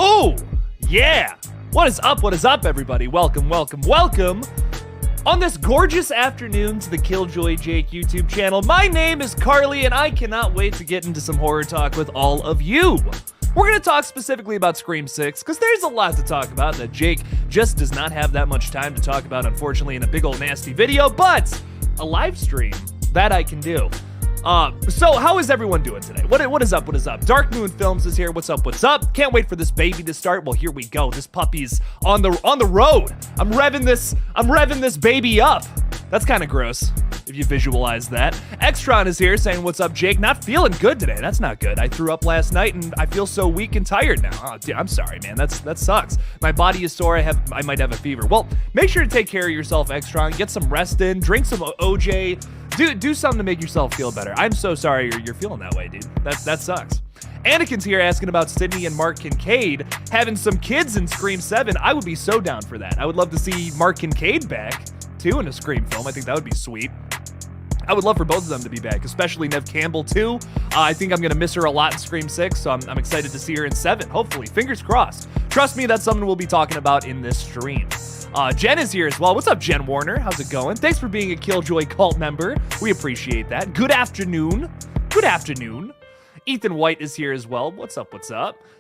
Oh, yeah. What is up, everybody? Welcome. On this gorgeous afternoon to the Killjoy Jake YouTube channel, my name is Carly, and I cannot wait to get into some horror talk with all of you. We're going to talk specifically about Scream 6, because there's a lot to talk about that Jake just does not have that much time to talk about, unfortunately, in a big old nasty video, but a live stream, that I can do. So how is everyone doing today? What is up? Dark Moon Films is here. What's up? Can't wait for this baby to start. Well, here we go. This puppy's on the road. I'm revving this baby up. That's kind of gross, if you visualize that. Extron is here saying, what's up, Jake? Not feeling good today. That's not good. I threw up last night and I feel so weak and tired now. Oh, dude, I'm sorry, man. That sucks. My body is sore. I might have a fever. Well, make sure to take care of yourself, Extron. Get some rest in. Drink some OJ. Do something to make yourself feel better. I'm so sorry you're feeling that way, dude. That sucks. Anakin's here asking about Sydney and Mark Kincaid having some kids in Scream 7. I would be so down for that. I would love to see Mark Kincaid back, too, in a Scream film. I think that would be sweet. I would love for both of them to be back, especially Neve Campbell, too. I think I'm going to miss her a lot in Scream 6, so I'm excited to see her in 7, hopefully. Fingers crossed. Trust me, that's something we'll be talking about in this stream. Jen is here as well. What's up, Jen Warner? How's it going? Thanks for being a Killjoy cult member. We appreciate that. Good afternoon. Ethan White is here as well. What's up?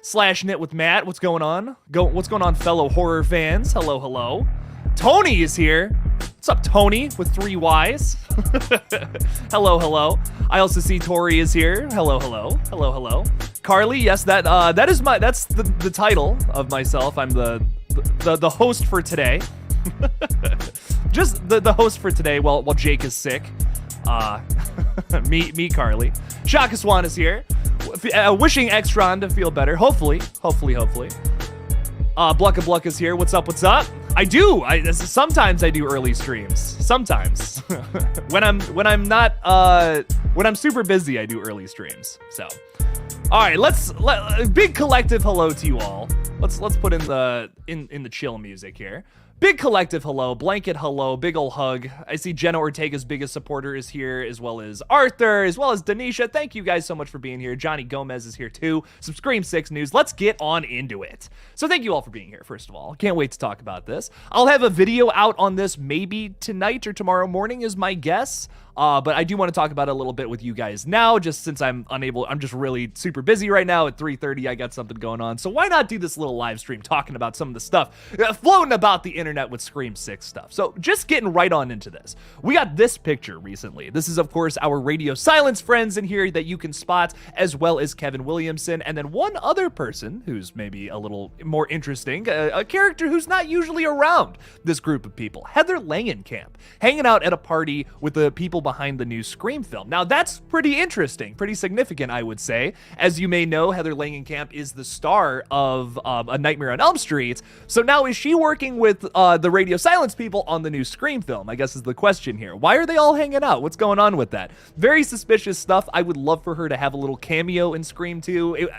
Slash Knit with Matt. What's going on? What's going on, fellow horror fans? Hello. Tony is here. What's up, Tony, with 3 Ys? Hello. I also see Tori is here. Hello. Carly, yes, that's the title of myself. I'm the host for today. Just the host for today while Jake is sick. Me, Carly. Shaka Swan is here. Wishing Extron to feel better. Hopefully. Blucka is here. What's up? I do. Sometimes I do early streams. Sometimes. when I'm super busy, I do early streams. So, all right. Big collective hello to you all. Let's put in the chill music here. Big collective hello, blanket hello, big ol' hug. I see Jenna Ortega's biggest supporter is here, as well as Arthur, as well as Denisha. Thank you guys so much for being here. Johnny Gomez is here too. Some Scream 6 news. Let's get on into it. So thank you all for being here, first of all. Can't wait to talk about this. I'll have a video out on this maybe tonight or tomorrow morning is my guess. But I do want to talk about it a little bit with you guys now, just since I'm just really super busy right now. At 3:30, I got something going on. So why not do this little live stream talking about some of the stuff floating about the internet with Scream 6 stuff. So just getting right on into this. We got this picture recently. This is, of course, our Radio Silence friends in here that you can spot, as well as Kevin Williamson. And then one other person who's maybe a little more interesting, a character who's not usually around this group of people, Heather Langenkamp, hanging out at a party with the people behind the new Scream film. Now, that's pretty interesting, pretty significant, I would say. As you may know, Heather Langenkamp is the star of A Nightmare on Elm Street. So now is she working with the Radio Silence people on the new Scream film, I guess is the question here. Why are they all hanging out? What's going on with that? Very suspicious stuff. I would love for her to have a little cameo in Scream 2.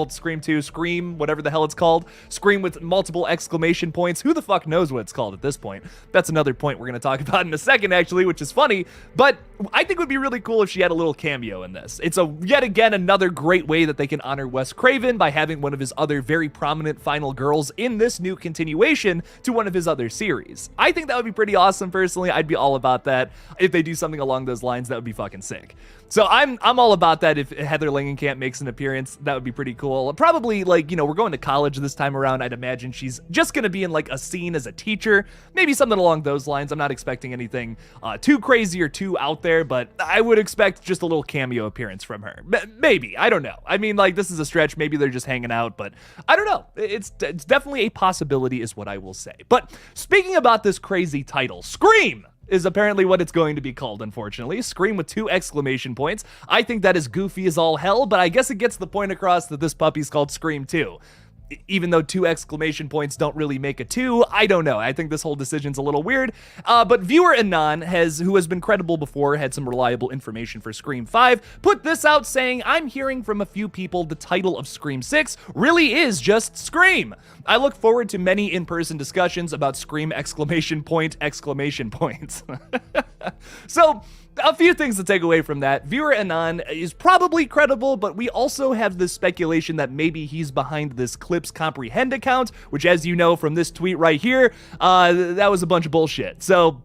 Scream 2, Scream, whatever the hell it's called. Scream with multiple exclamation points. Who the fuck knows what it's called at this point? That's another point we're going to talk about in a second, actually, which is funny. But I think it would be really cool if she had a little cameo in this. It's yet again another great way that they can honor Wes Craven by having one of his other very prominent final girls in this new continuation to one of his other series. I think that would be pretty awesome, personally. I'd be all about that. If they do something along those lines, that would be fucking sick. So I'm all about that. If Heather Langenkamp makes an appearance, that would be pretty cool. Probably, we're going to college this time around. I'd imagine she's just going to be in, a scene as a teacher. Maybe something along those lines. I'm not expecting anything too crazy or too out there, but I would expect just a little cameo appearance from her. Maybe. I don't know. I mean, this is a stretch. Maybe they're just hanging out, but I don't know. It's definitely a possibility is what I will say. But speaking about this crazy title, Scream is apparently what it's going to be called, unfortunately. Scream with 2 exclamation points. I think that is goofy as all hell, but I guess it gets the point across that this puppy's called Scream 2. Even though 2 exclamation points don't really make a 2, I don't know. I think this whole decision's a little weird. But viewer Anon, who has been credible before, had some reliable information for Scream 5, put this out saying, I'm hearing from a few people the title of Scream 6 really is just Scream. I look forward to many in-person discussions about Scream exclamation points. So, a few things to take away from that. Viewer Anon is probably credible, but we also have this speculation that maybe he's behind this Clips Comprehend account, which, as you know from this tweet right here, that was a bunch of bullshit. So,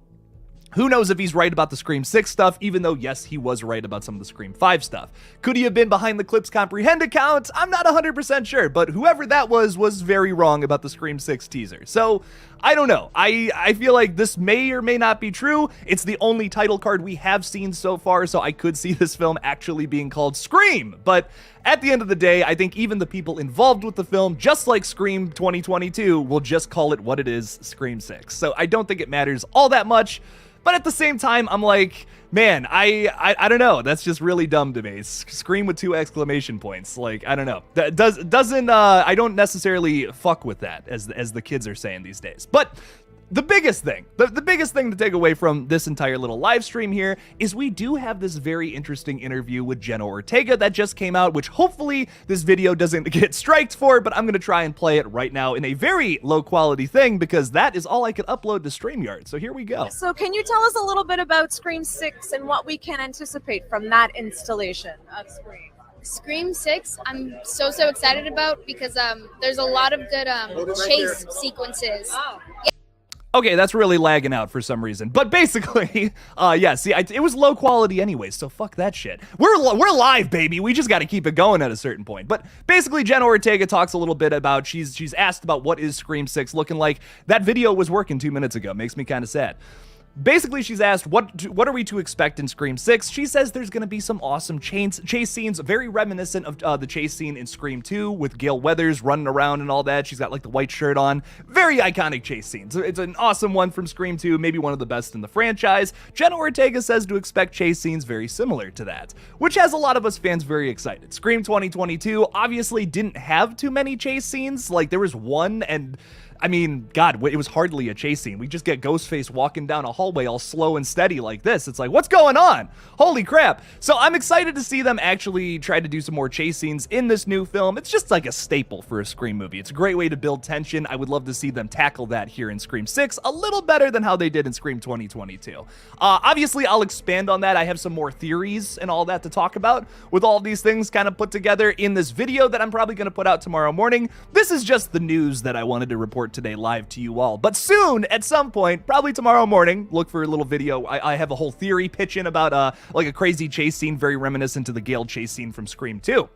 who knows if he's right about the Scream 6 stuff, even though, yes, he was right about some of the Scream 5 stuff. Could he have been behind the Clips Comprehend account? I'm not 100% sure, but whoever that was very wrong about the Scream 6 teaser. So, I don't know. I feel like this may or may not be true. It's the only title card we have seen so far, so I could see this film actually being called Scream. But at the end of the day, I think even the people involved with the film, just like Scream 2022, will just call it what it is, Scream 6. So I don't think it matters all that much. But at the same time, I'm like, man, I don't know. That's just really dumb to me. Scream with 2 exclamation points. Like, I don't know. That doesn't I don't necessarily fuck with that, as the kids are saying these days. But the biggest thing, the biggest thing to take away from this entire little live stream here is we do have this very interesting interview with Jenna Ortega that just came out, which hopefully this video doesn't get striked for, but I'm going to try and play it right now in a very low quality thing because that is all I could upload to StreamYard. So here we go. So can you tell us a little bit about Scream 6 and what we can anticipate from that installation of Scream? Scream 6, I'm so excited about because there's a lot of good chase sequences. Oh. Okay, that's really lagging out for some reason. But basically, yeah, see, it was low quality anyway, so fuck that shit. We're live, baby. We just got to keep it going at a certain point. But basically, Jenna Ortega talks a little bit about, she's asked about what is Scream 6 looking like. That video was working 2 minutes ago. Makes me kind of sad. Basically, she's asked, what are we to expect in Scream 6? She says there's going to be some awesome chase scenes, very reminiscent of the chase scene in Scream 2 with Gale Weathers running around and all that. She's got like the white shirt on. Very iconic chase scenes. It's an awesome one from Scream 2, maybe one of the best in the franchise. Jenna Ortega says to expect chase scenes very similar to that, which has a lot of us fans very excited. Scream 2022 obviously didn't have too many chase scenes. Like, there was one, and I mean, God, it was hardly a chase scene. We just get Ghostface walking down a hallway all slow and steady like this. It's like, what's going on? Holy crap. So I'm excited to see them actually try to do some more chase scenes in this new film. It's just like a staple for a Scream movie. It's a great way to build tension. I would love to see them tackle that here in Scream 6 a little better than how they did in Scream 2022. Obviously, I'll expand on that. I have some more theories and all that to talk about with all of these things kind of put together in this video that I'm probably going to put out tomorrow morning. This is just the news that I wanted to report today live to you all. But soon, at some point, probably tomorrow morning, look for a little video. I have a whole theory pitching about like a crazy chase scene very reminiscent to the Gale chase scene from Scream 2.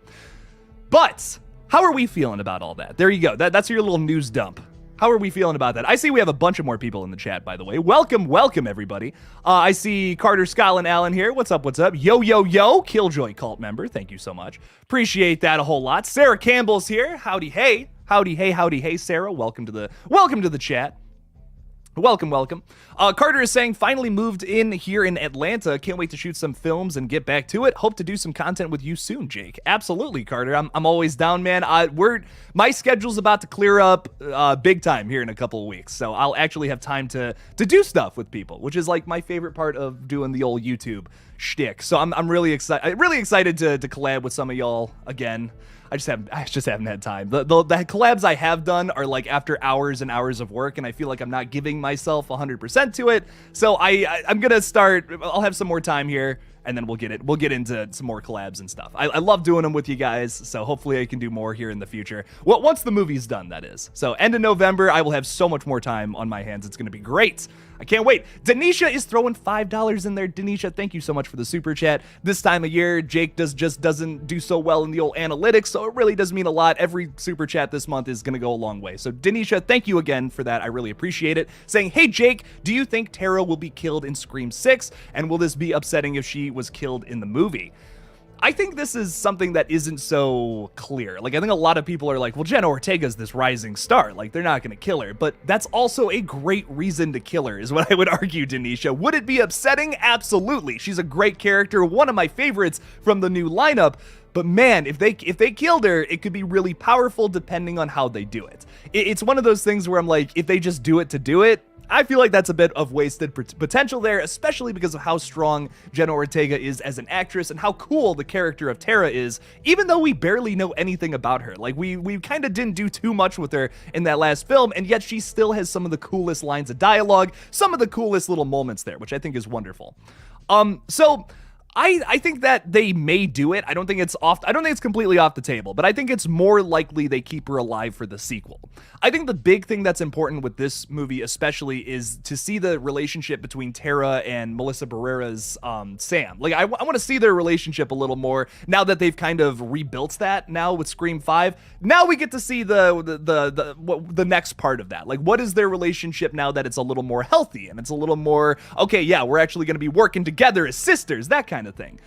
But how are we feeling about all that? There you go. That's your little news dump. How are we feeling about that? I see we have a bunch of more people in the chat, by the way. Welcome, everybody. I see Carter, Scotland, Allen here. What's up, what's up? Yo, Killjoy cult member. Thank you so much. Appreciate that a whole lot. Sarah Campbell's here. Howdy, hey. Howdy, hey, Sarah. Welcome to the chat. Welcome. Carter is saying, finally moved in here in Atlanta. Can't wait to shoot some films and get back to it. Hope to do some content with you soon, Jake. Absolutely, Carter. I'm always down, man. My schedule's about to clear up big time here in a couple of weeks, so I'll actually have time to do stuff with people, which is like my favorite part of doing the old YouTube shtick. So I'm really excited to collab with some of y'all again. I just haven't had time. The collabs I have done are like after hours and hours of work, and I feel like I'm not giving myself 100% to it. So I'm gonna start. I'll have some more time here, and then we'll get into some more collabs and stuff. I love doing them with you guys, so hopefully I can do more here in the future. Well, once the movie's done, that is. So end of November, I will have so much more time on my hands. It's gonna be great. I can't wait. Denisha is throwing $5 in there. Denisha, thank you so much for the super chat. This time of year, Jake just doesn't do so well in the old analytics, so it really does mean a lot. Every super chat this month is going to go a long way. So Denisha, thank you again for that. I really appreciate it. Saying, hey Jake, do you think Tara will be killed in Scream 6? And will this be upsetting if she was killed in the movie? I think this is something that isn't so clear. Like, I think a lot of people are like, well, Jenna Ortega's this rising star. Like, they're not going to kill her. But that's also a great reason to kill her, is what I would argue, Denisha. Would it be upsetting? Absolutely. She's a great character, one of my favorites from the new lineup. But man, if they killed her, it could be really powerful depending on how they do it. It's one of those things where I'm like, if they just do it to do it, I feel like that's a bit of wasted potential there, especially because of how strong Jenna Ortega is as an actress and how cool the character of Tara is, even though we barely know anything about her. Like, we kind of didn't do too much with her in that last film, and yet she still has some of the coolest lines of dialogue, some of the coolest little moments there, which I think is wonderful. So I think that they may do it. I don't think it's completely off the table, but I think it's more likely they keep her alive for the sequel. I think the big thing that's important with this movie especially is to see the relationship between Tara and Melissa Barrera's Sam. Like, I want to see their relationship a little more now that they've kind of rebuilt that now with Scream 5. Now we get to see the next part of that. Like, what is their relationship now that it's a little more healthy and it's a little more, okay, yeah, we're actually going to be working together as sisters, that kind of thing.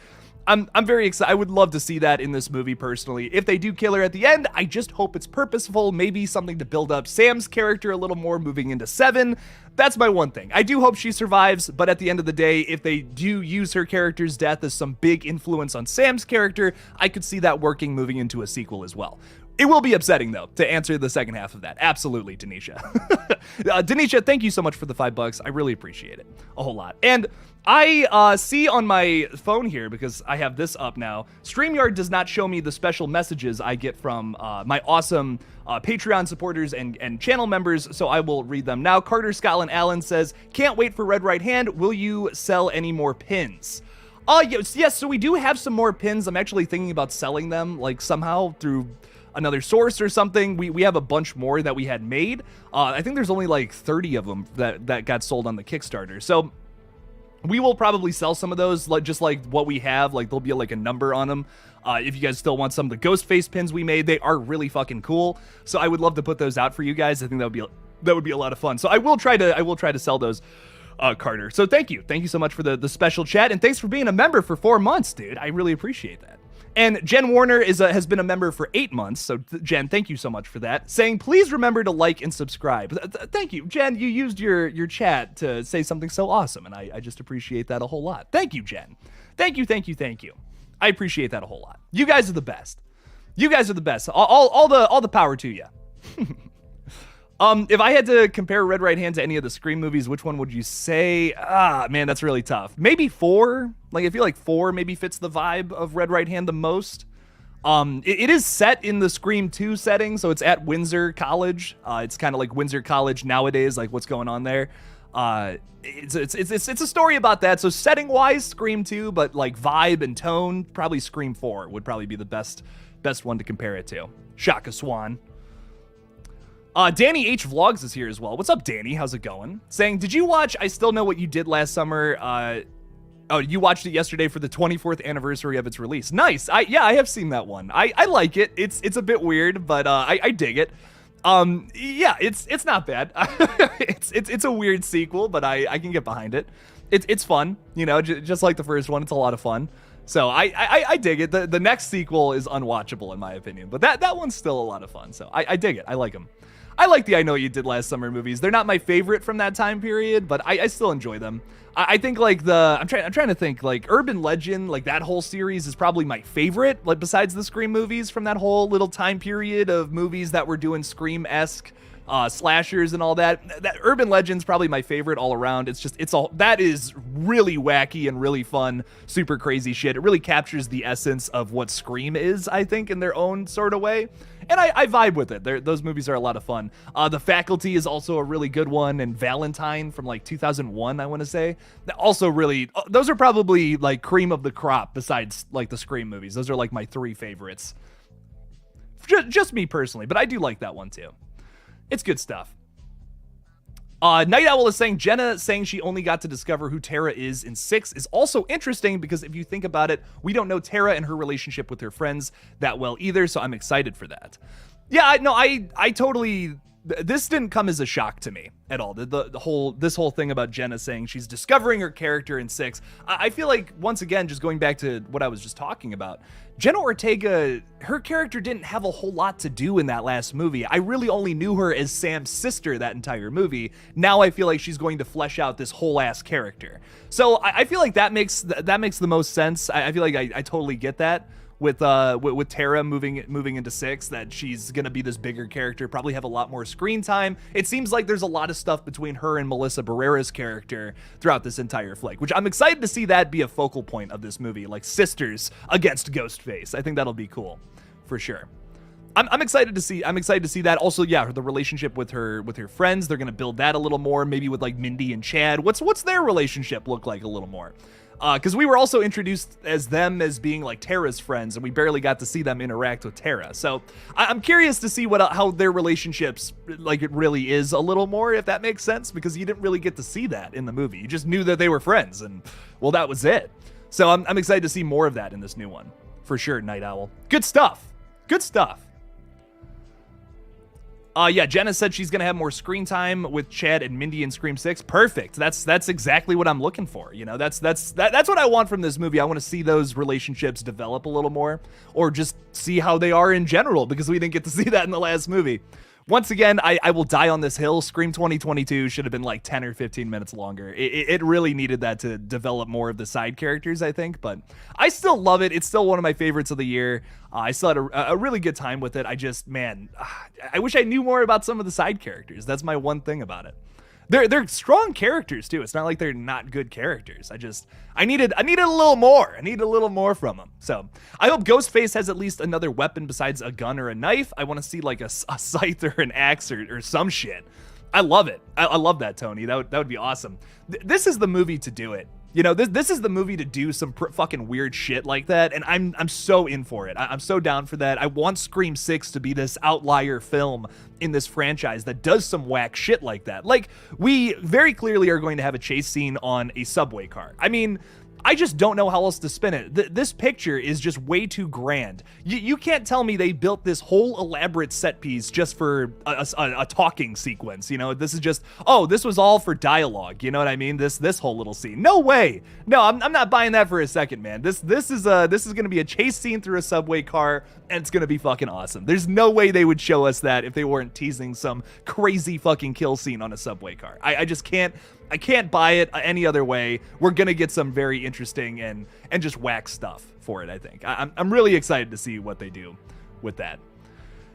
I'm very excited. I would love to see that in this movie personally. If they do kill her at the end, I just hope it's purposeful, maybe something to build up Sam's character a little more moving into 7. That's my one thing. I do hope she survives, but at the end of the day, if they do use her character's death as some big influence on Sam's character, I could see that working moving into a sequel as well. It will be upsetting, though, to answer the second half of that. Absolutely, Denisha. Denisha, thank you so much for the $5. I really appreciate it a whole lot. And I see on my phone here, because I have this up now, StreamYard does not show me the special messages I get from my awesome Patreon supporters and channel members, so I will read them now. Carter Scotland Allen says, can't wait for Red Right Hand. Will you sell any more pins? Yes, so we do have some more pins. I'm actually thinking about selling them, like, somehow through another source or something. We have a bunch more that we had made. I think there's only like 30 of them that got sold on the Kickstarter. So we will probably sell some of those, like just like what we have. Like, there'll be like a number on them. If you guys still want some of the ghost face pins we made, they are really fucking cool. So I would love to put those out for you guys. I think that would be a lot of fun. So I will try to sell those, Carter. So thank you so much for the special chat, and thanks for being a member for 4 months, dude. I really appreciate that. And Jen Warner has been a member for 8 months. So Jen, thank you so much for that. Saying, please remember to like and subscribe. Thank you, Jen. You used your chat to say something so awesome, and I just appreciate that a whole lot. Thank you, Jen. Thank you. I appreciate that a whole lot. You guys are the best. All the power to you. If I had to compare Red Right Hand to any of the Scream movies, which one would you say? Man, that's really tough. Maybe 4. Like, I feel like 4 maybe fits the vibe of Red Right Hand the most. It is set in the Scream 2 setting, so it's at Windsor College. It's kind of like Windsor College nowadays, like what's going on there. It's a story about that. So setting-wise, Scream 2, but like vibe and tone, probably Scream 4 would probably be the best one to compare it to. Shaka Swan. Danny H Vlogs is here as well. What's up, Danny? How's it going? Saying, did you watch I Still Know What You Did Last Summer? Oh, you watched it yesterday for the 24th anniversary of its release. Nice. I have seen that one. I like it. It's a bit weird, but I dig it. Yeah, it's not bad. it's a weird sequel, but I can get behind it. It's fun, you know, just like the first one. It's a lot of fun. So I dig it. The next sequel is unwatchable in my opinion, but that one's still a lot of fun. So I dig it. I like them. I like the I Know What You Did Last Summer movies. They're not my favorite from that time period, but I still enjoy them. I think like I'm trying to think, like Urban Legend, like that whole series is probably my favorite, like besides the Scream movies from that whole little time period of movies that were doing Scream-esque slashers and all that. That Urban Legend's probably my favorite all around. That is really wacky and really fun, super crazy shit. It really captures the essence of what Scream is, I think, in their own sort of way. And I vibe with it. Those movies are a lot of fun. The Faculty is also a really good one, and Valentine from like 2001, I want to say. Also really, those are probably like cream of the crop besides like the Scream movies. Those are like my 3 favorites. Just me personally, but I do like that one too. It's good stuff. Night Owl is saying, Jenna saying she only got to discover who Tara is in 6 is also interesting because if you think about it, we don't know Tara and her relationship with her friends that well either, so I'm excited for that. Yeah, I totally... This didn't come as a shock to me at all. This whole thing about Jenna saying she's discovering her character in 6. I feel like, once again, just going back to what I was just talking about, Jenna Ortega, her character didn't have a whole lot to do in that last movie. I really only knew her as Sam's sister that entire movie. Now I feel like she's going to flesh out this whole ass character. So I feel like that makes the most sense. I feel like I totally get that. with Tara moving into 6, that she's gonna be this bigger character, probably have a lot more screen time. It seems like there's a lot of stuff between her and Melissa Barrera's character throughout this entire flick, which I'm excited to see that be a focal point of this movie, like sisters against Ghostface. I think that'll be cool, for sure. I'm excited to see that. Also, yeah, the relationship with her friends, they're gonna build that a little more, maybe with like Mindy and Chad. What's their relationship look like a little more? Because we were also introduced as them as being like Tara's friends, and we barely got to see them interact with Tara. So I'm curious to see how their relationships, like, it really is a little more, if that makes sense, because you didn't really get to see that in the movie. You just knew that they were friends, and well, that was it. So I'm excited to see more of that in this new one, for sure. Night Owl, good stuff. Yeah, Jenna said she's gonna have more screen time with Chad and Mindy in Scream 6. Perfect. That's exactly what I'm looking for. You know, that's what I want from this movie. I want to see those relationships develop a little more, or just see how they are in general, because we didn't get to see that in the last movie. Once again, I will die on this hill. Scream 2022 should have been like 10 or 15 minutes longer. It really needed that to develop more of the side characters, I think, but I still love it. It's still one of my favorites of the year. I still had a really good time with it. I wish I knew more about some of the side characters. That's my one thing about it. They're strong characters too. It's not like they're not good characters. I needed a little more. I need a little more from them. So I hope Ghostface has at least another weapon besides a gun or a knife. I want to see like a scythe or an axe or some shit. I love it. I love that, Tony. That would be awesome. This is the movie to do it. You know, this is the movie to do some fucking weird shit like that, and I'm so in for it. I'm so down for that. I want Scream 6 to be this outlier film in this franchise that does some whack shit like that. Like, we very clearly are going to have a chase scene on a subway car. I mean, I just don't know how else to spin it. This picture is just way too grand. You can't tell me they built this whole elaborate set piece just for a talking sequence. You know, this is just, this was all for dialogue. You know what I mean? This whole little scene. No way. No, I'm not buying that for a second, man. This is gonna be a chase scene through a subway car, and it's gonna be fucking awesome. There's no way they would show us that if they weren't teasing some crazy fucking kill scene on a subway car. I just can't. I can't buy it any other way. We're gonna get some very interesting and just whack stuff for it, I think. I'm really excited to see what they do with that.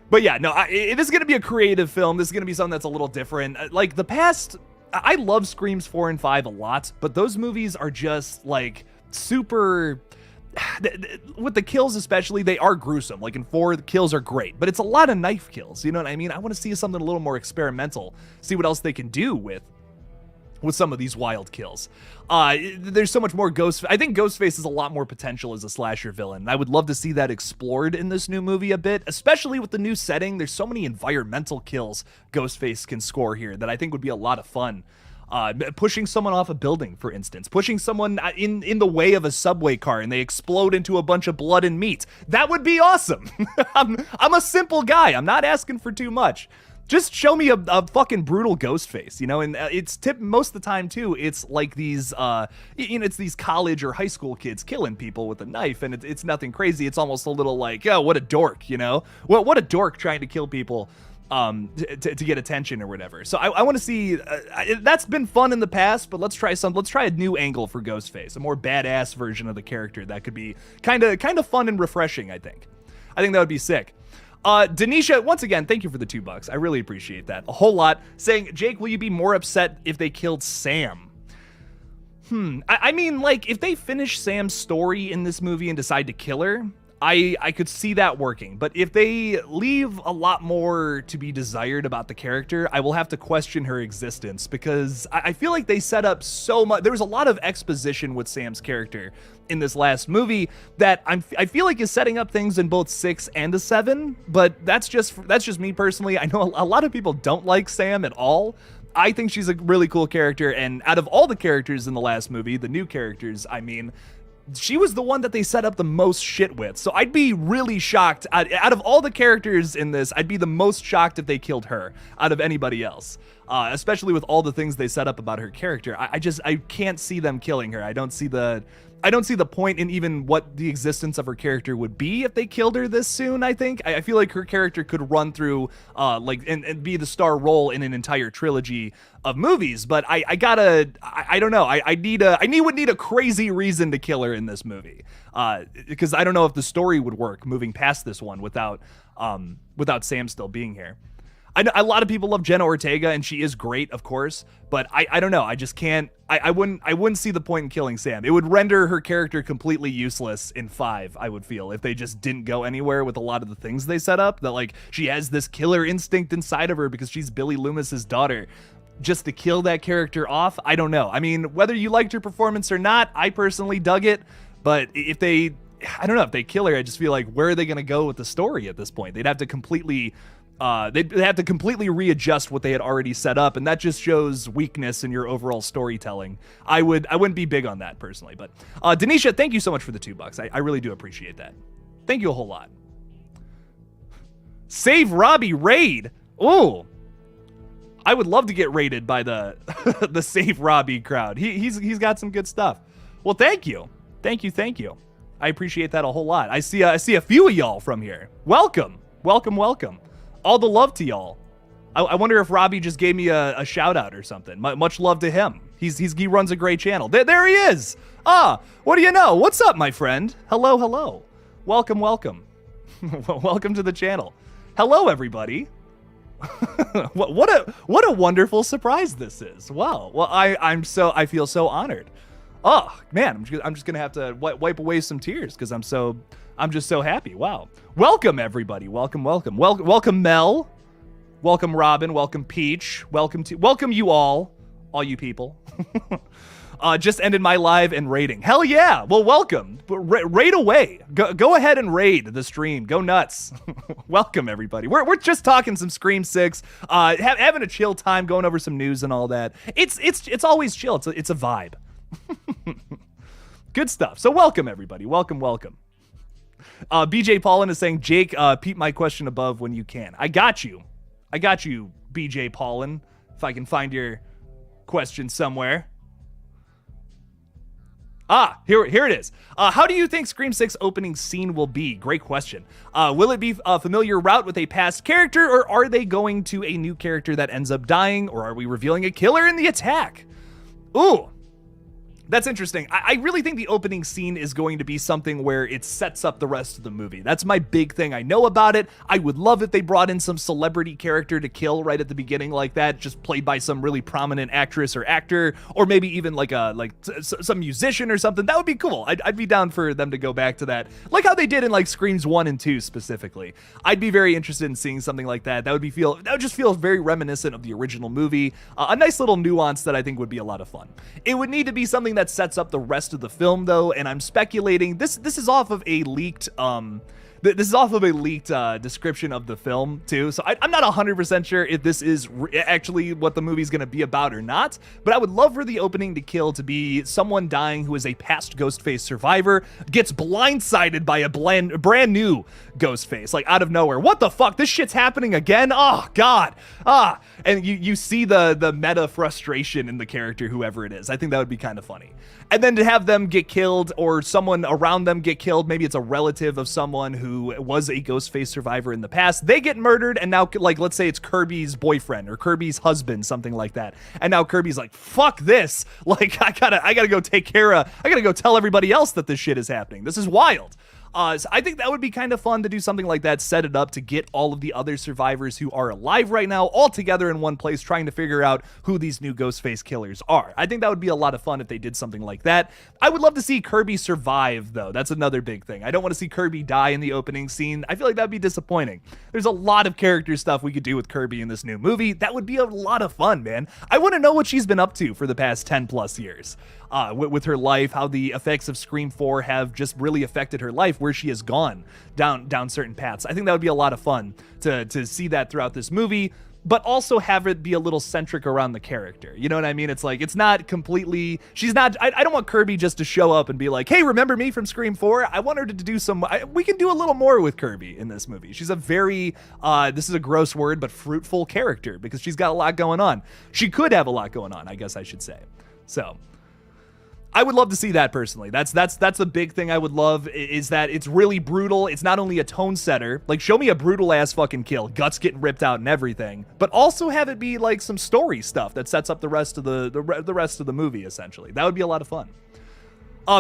But yeah, no, it is gonna be a creative film. This is gonna be something that's a little different. Like the past, I love Screams 4 and 5 a lot, but those movies are just like super, with the kills especially, they are gruesome. Like in 4, the kills are great, but it's a lot of knife kills. You know what I mean? I want to see something a little more experimental, see what else they can do with some of these wild kills. There's so much more I think Ghostface has a lot more potential as a slasher villain. I would love to see that explored in this new movie a bit, especially with the new setting. There's so many environmental kills Ghostface can score here that I think would be a lot of fun. Pushing someone off a building, for instance, pushing someone in the way of a subway car and they explode into a bunch of blood and meat. That would be awesome. I'm a simple guy. I'm not asking for too much. Just show me a fucking brutal Ghostface, you know, and it's most of the time too. It's like these, it's these college or high school kids killing people with a knife, and it's nothing crazy. It's almost a little like, oh, what a dork, you know, what a dork trying to kill people, to get attention or whatever. So I want to see. That's been fun in the past, but let's try a new angle for Ghostface, a more badass version of the character that could be kind of fun and refreshing. I think that would be sick. Denisha, once again, thank you for the $2. I really appreciate that a whole lot. Saying, Jake, will you be more upset if they killed Sam? I mean, like, if they finish Sam's story in this movie and decide to kill her, I could see that working. But if they leave a lot more to be desired about the character, I will have to question her existence, because I feel like they set up so much. There was a lot of exposition with Sam's character in this last movie that I feel like is setting up things in both 6 and 7, but that's just me personally. I know a lot of people don't like Sam at all. I think she's a really cool character, and out of all the characters in the last movie, the new characters, I mean, she was the one that they set up the most shit with. So I'd be really shocked. Out of all the characters in this, I'd be the most shocked if they killed her out of anybody else. Especially with all the things they set up about her character. I can't see them killing her. I don't see the I don't see the point in even what the existence of her character would be if they killed her this soon. I think I feel like her character could run through and be the star role in an entire trilogy of movies. But I don't know. I would need a crazy reason to kill her in this movie, because I don't know if the story would work moving past this one without Sam still being here. I know a lot of people love Jenna Ortega, and she is great, of course, but I don't know. I just can't. I wouldn't see the point in killing Sam. It would render her character completely useless in 5. I would feel, if they just didn't go anywhere with a lot of the things they set up. That like she has this killer instinct inside of her because she's Billy Loomis's daughter. Just to kill that character off, I don't know. I mean, whether you liked her performance or not, I personally dug it. But if they kill her, I just feel like, where are they going to go with the story at this point? They'd have to completely readjust what they had already set up, and that just shows weakness in your overall storytelling. I wouldn't be big on that personally, but Denisha, thank you so much for the $2. I really do appreciate that. Thank you a whole lot. Save Robbie raid. Ooh, I would love to get raided by the the Save Robbie crowd. He's got some good stuff. Well, thank you. I appreciate that a whole lot. I see a few of y'all from here. Welcome. All the love to y'all. I wonder if Robbie just gave me a shout out or something. Much love to him. He runs a great channel. There he is. What do you know? What's up, my friend? Hello. Welcome. Welcome to the channel. Hello, everybody. what a wonderful surprise this is. Wow. Well, I feel so honored. Oh man, I'm just gonna have to wipe away some tears because I'm just so happy. Wow. Welcome everybody. Welcome Mel. Welcome Robin. Welcome Peach. Welcome you all you people. Just ended my live and raiding. Hell yeah. Well, welcome. Raid away. Go ahead and raid the stream. Go nuts. Welcome everybody. We're just talking some Scream 6, having a chill time, going over some news and all that. It's always chill. It's a vibe. Good stuff. So welcome everybody. Welcome. BJ Paulin is saying, Jake, peep my question above when you can. I got you, BJ Paulin. If I can find your question somewhere. Here it is. How do you think Scream 6 opening scene will be? Great question. Will it be a familiar route with a past character, or are they going to a new character that ends up dying, or are we revealing a killer in the attack? Ooh. That's interesting. I really think the opening scene is going to be something where it sets up the rest of the movie. That's my big thing I know about it. I would love if they brought in some celebrity character to kill right at the beginning like that, just played by some really prominent actress or actor, or maybe even some musician or something. That would be cool. I'd be down for them to go back to that, like how they did in like Screams 1 and 2 specifically. I'd be very interested in seeing something like that. That would just feel very reminiscent of the original movie. A nice little nuance that I think would be a lot of fun. It would need to be something that sets up the rest of the film though, and I'm speculating this is off of a leaked description of the film too, so I'm not 100% sure if this is actually what the movie's gonna be about or not, but I would love for the opening to kill to be someone dying who is a past Ghostface survivor, gets blindsided by a brand new Ghostface, like out of nowhere. What the fuck? This shit's happening again? Oh god. And you see the meta frustration in the character, whoever it is. I think that would be kind of funny. And then to have them get killed, or someone around them get killed, maybe it's a relative of someone who was a Ghostface survivor in the past, they get murdered, and now, like, let's say it's Kirby's boyfriend or Kirby's husband, something like that, and now Kirby's like, fuck this, like, I gotta go I gotta go tell everybody else that this shit is happening. This is wild. So I think that would be kind of fun to do something like that, set it up to get all of the other survivors who are alive right now all together in one place, trying to figure out who these new Ghostface killers are. I think that would be a lot of fun if they did something like that. I would love to see Kirby survive, though. That's another big thing. I don't want to see Kirby die in the opening scene. I feel like that'd be disappointing. There's a lot of character stuff we could do with Kirby in this new movie. That would be a lot of fun, man. I want to know what she's been up to for the past 10 plus years. With her life, how the effects of Scream 4 have just really affected her life, where she has gone down certain paths. I think that would be a lot of fun to see that throughout this movie, but also have it be a little centric around the character. You know what I mean? It's like, it's not completely, I don't want Kirby just to show up and be like, hey, remember me from Scream 4? I want her to do we can do a little more with Kirby in this movie. She's a very, this is a gross word, but fruitful character, because she's got a lot going on. She could have a lot going on, I guess I should say. So, I would love to see that personally. That's the big thing I would love, is that it's really brutal. It's not only a tone setter, like show me a brutal ass fucking kill, guts getting ripped out and everything, but also have it be like some story stuff that sets up the rest of the rest of the movie essentially. That would be a lot of fun.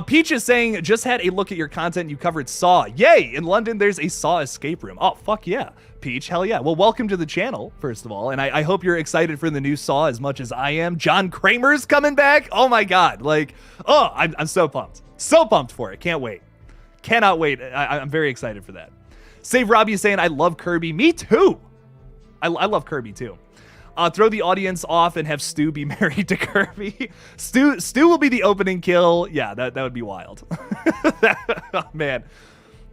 Peach is saying, just had a look at your content. You covered Saw. Yay! In London, there's a Saw escape room. Oh, fuck yeah. Peach, hell yeah. Well, welcome to the channel, first of all. And I hope you're excited for the new Saw as much as I am. John Kramer's coming back. Oh my God. Like, oh, I'm so pumped. So pumped for it. Can't wait. Cannot wait. I'm very excited for that. Save Robbie is saying, I love Kirby. Me too. I love Kirby too. Throw the audience off and have Stu be married to Kirby. Stu will be the opening kill. Yeah, that would be wild. Oh, man.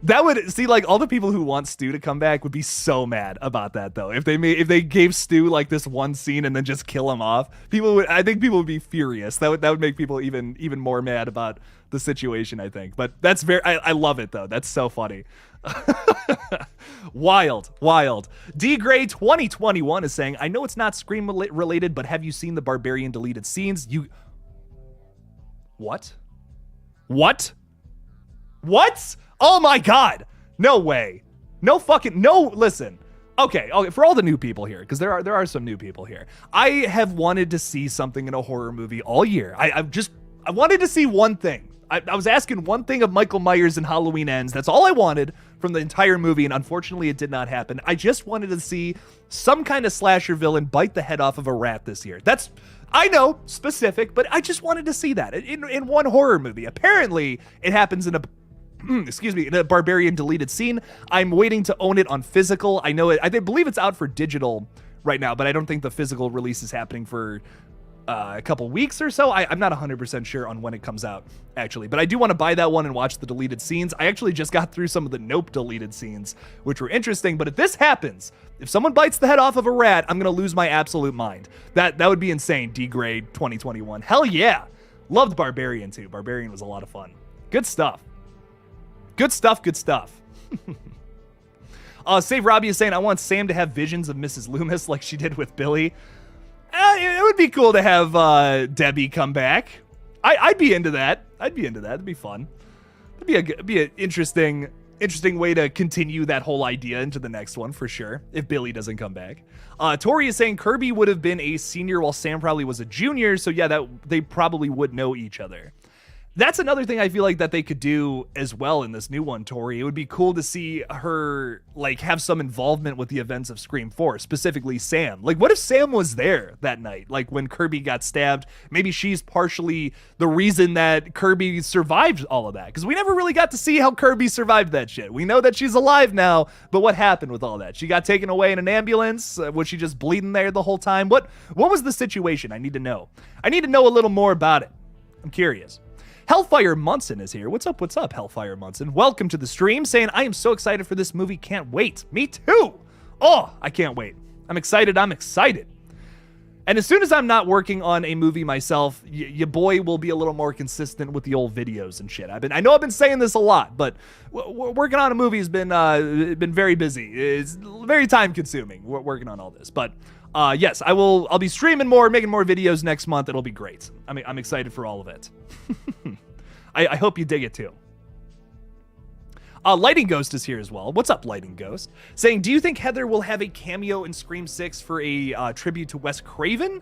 That would, see, like, all the people who want Stu to come back would be so mad about that, though. If they gave Stu like this one scene and then just kill him off, I think people would be furious. That would make people even more mad about the situation, I think. But that's I love it though. That's so funny. Wild. D Gray 2021 is saying, I know it's not Scream related, but have you seen the Barbarian deleted scenes? What? Oh my God. No way. Listen. Okay, for all the new people here, because there are some new people here. I have wanted to see something in a horror movie all year. I wanted to see one thing. I was asking one thing of Michael Myers in Halloween Ends. That's all I wanted from the entire movie, and unfortunately it did not happen. I just wanted to see some kind of slasher villain bite the head off of a rat this year. That's, I know, specific, but I just wanted to see that in one horror movie. Apparently, it happens in a in a Barbarian deleted scene. I'm waiting to own it on physical. I know it. I believe it's out for digital right now, but I don't think the physical release is happening for a couple weeks or so. I'm not 100% sure on when it comes out, actually, but I do want to buy that one and watch the deleted scenes. I actually just got through some of the Nope deleted scenes, which were interesting, but if this happens, if someone bites the head off of a rat, I'm going to lose my absolute mind. That would be insane. D-Grade 2021. Hell yeah. Loved Barbarian too. Barbarian was a lot of fun. Good stuff. Save Robbie is saying, I want Sam to have visions of Mrs. Loomis like she did with Billy. It would be cool to have Debbie come back. I'd be into that. It'd be fun. It'd be an interesting way to continue that whole idea into the next one for sure, if Billy doesn't come back. Tori is saying Kirby would have been a senior while Sam probably was a junior, so yeah, that they probably would know each other. That's another thing I feel like that they could do as well in this new one, Tori. It would be cool to see her, like, have some involvement with the events of Scream 4, specifically Sam. Like, what if Sam was there that night? Like, when Kirby got stabbed, maybe she's partially the reason that Kirby survived all of that. Because we never really got to see how Kirby survived that shit. We know that she's alive now, but what happened with all that? She got taken away in an ambulance? Was she just bleeding there the whole time? What was the situation? I need to know. I need to know a little more about it. I'm curious. Hellfire Munson is here. What's up, Hellfire Munson? Welcome to the stream, saying, I am so excited for this movie. Can't wait. Me too. Oh, I can't wait. I'm excited. And as soon as I'm not working on a movie myself, your boy will be a little more consistent with the old videos and shit. I know I've been saying this a lot, but working on a movie has been very busy. It's very time consuming working on all this. But yes, I'll be streaming more, making more videos next month. It'll be great. I'm excited for all of it. I hope you dig it too. Lighting Ghost is here as well. What's up, Lighting Ghost? Saying, do you think Heather will have a cameo in Scream 6 for a tribute to Wes Craven?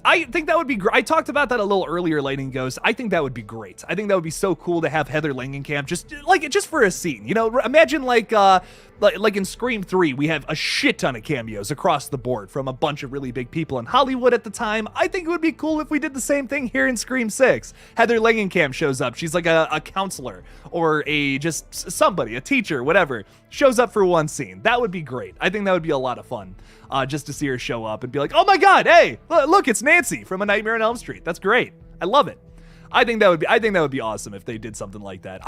I think that would be great. I talked about that a little earlier, Lighting Ghost. I think that would be great. I think that would be so cool to have Heather Langenkamp just for a scene. You know, imagine like in Scream 3, we have a shit ton of cameos across the board from a bunch of really big people in Hollywood at the time. I think it would be cool if we did the same thing here in Scream 6. Heather Langenkamp shows up. She's like a counselor or a teacher, whatever. Shows up for one scene. That would be great. I think that would be a lot of fun. Just to see her show up and be like, oh my God, hey, look, it's Nancy from A Nightmare on Elm Street. That's great. I love it. I think that would be awesome if they did something like that.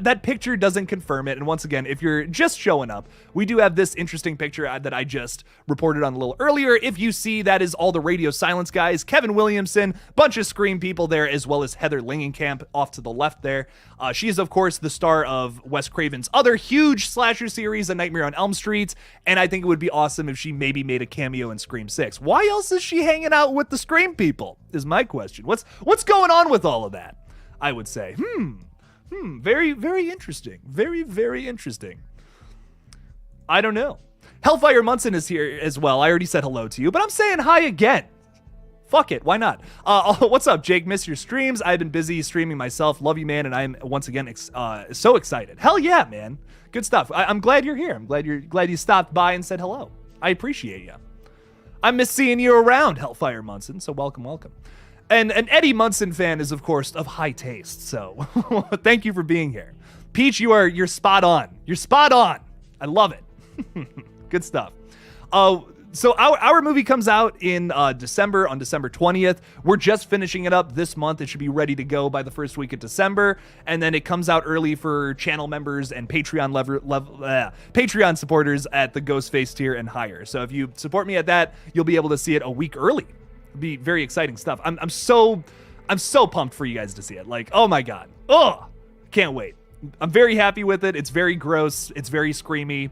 That picture doesn't confirm it. And once again, if you're just showing up, we do have this interesting picture that I just reported on a little earlier. If you see, that is all the Radio Silence guys, Kevin Williamson, bunch of Scream people there, as well as Heather Langenkamp off to the left there. She is, of course, the star of Wes Craven's other huge slasher series, A Nightmare on Elm Street. And I think it would be awesome if she maybe made a cameo in Scream 6. Why else is she hanging out with the Scream people, is my question. What's going on with all of that? I would say. Very, very interesting. Very, very interesting. I don't know. Hellfire Munson is here as well. I already said hello to you, but I'm saying hi again. Fuck it, why not? What's up, Jake? Miss your streams. I've been busy streaming myself. Love you, man, and I'm once again so excited. Hell yeah, man. Good stuff. I'm glad you're here. I'm glad you stopped by and said hello. I appreciate you. I miss seeing you around, Hellfire Munson. So welcome. And an Eddie Munson fan is, of course, of high taste. So thank you for being here, Peach. You're spot on. You're spot on. I love it. Good stuff. So our movie comes out in December, on December 20th. We're just finishing it up this month. It should be ready to go by the first week of December. And then it comes out early for channel members and Patreon Patreon supporters at the Ghostface tier and higher. So if you support me at that, you'll be able to see it a week early. It'll be very exciting stuff. I'm so pumped for you guys to see it. Like, oh my God. Oh, can't wait. I'm very happy with it. It's very gross. It's very screamy.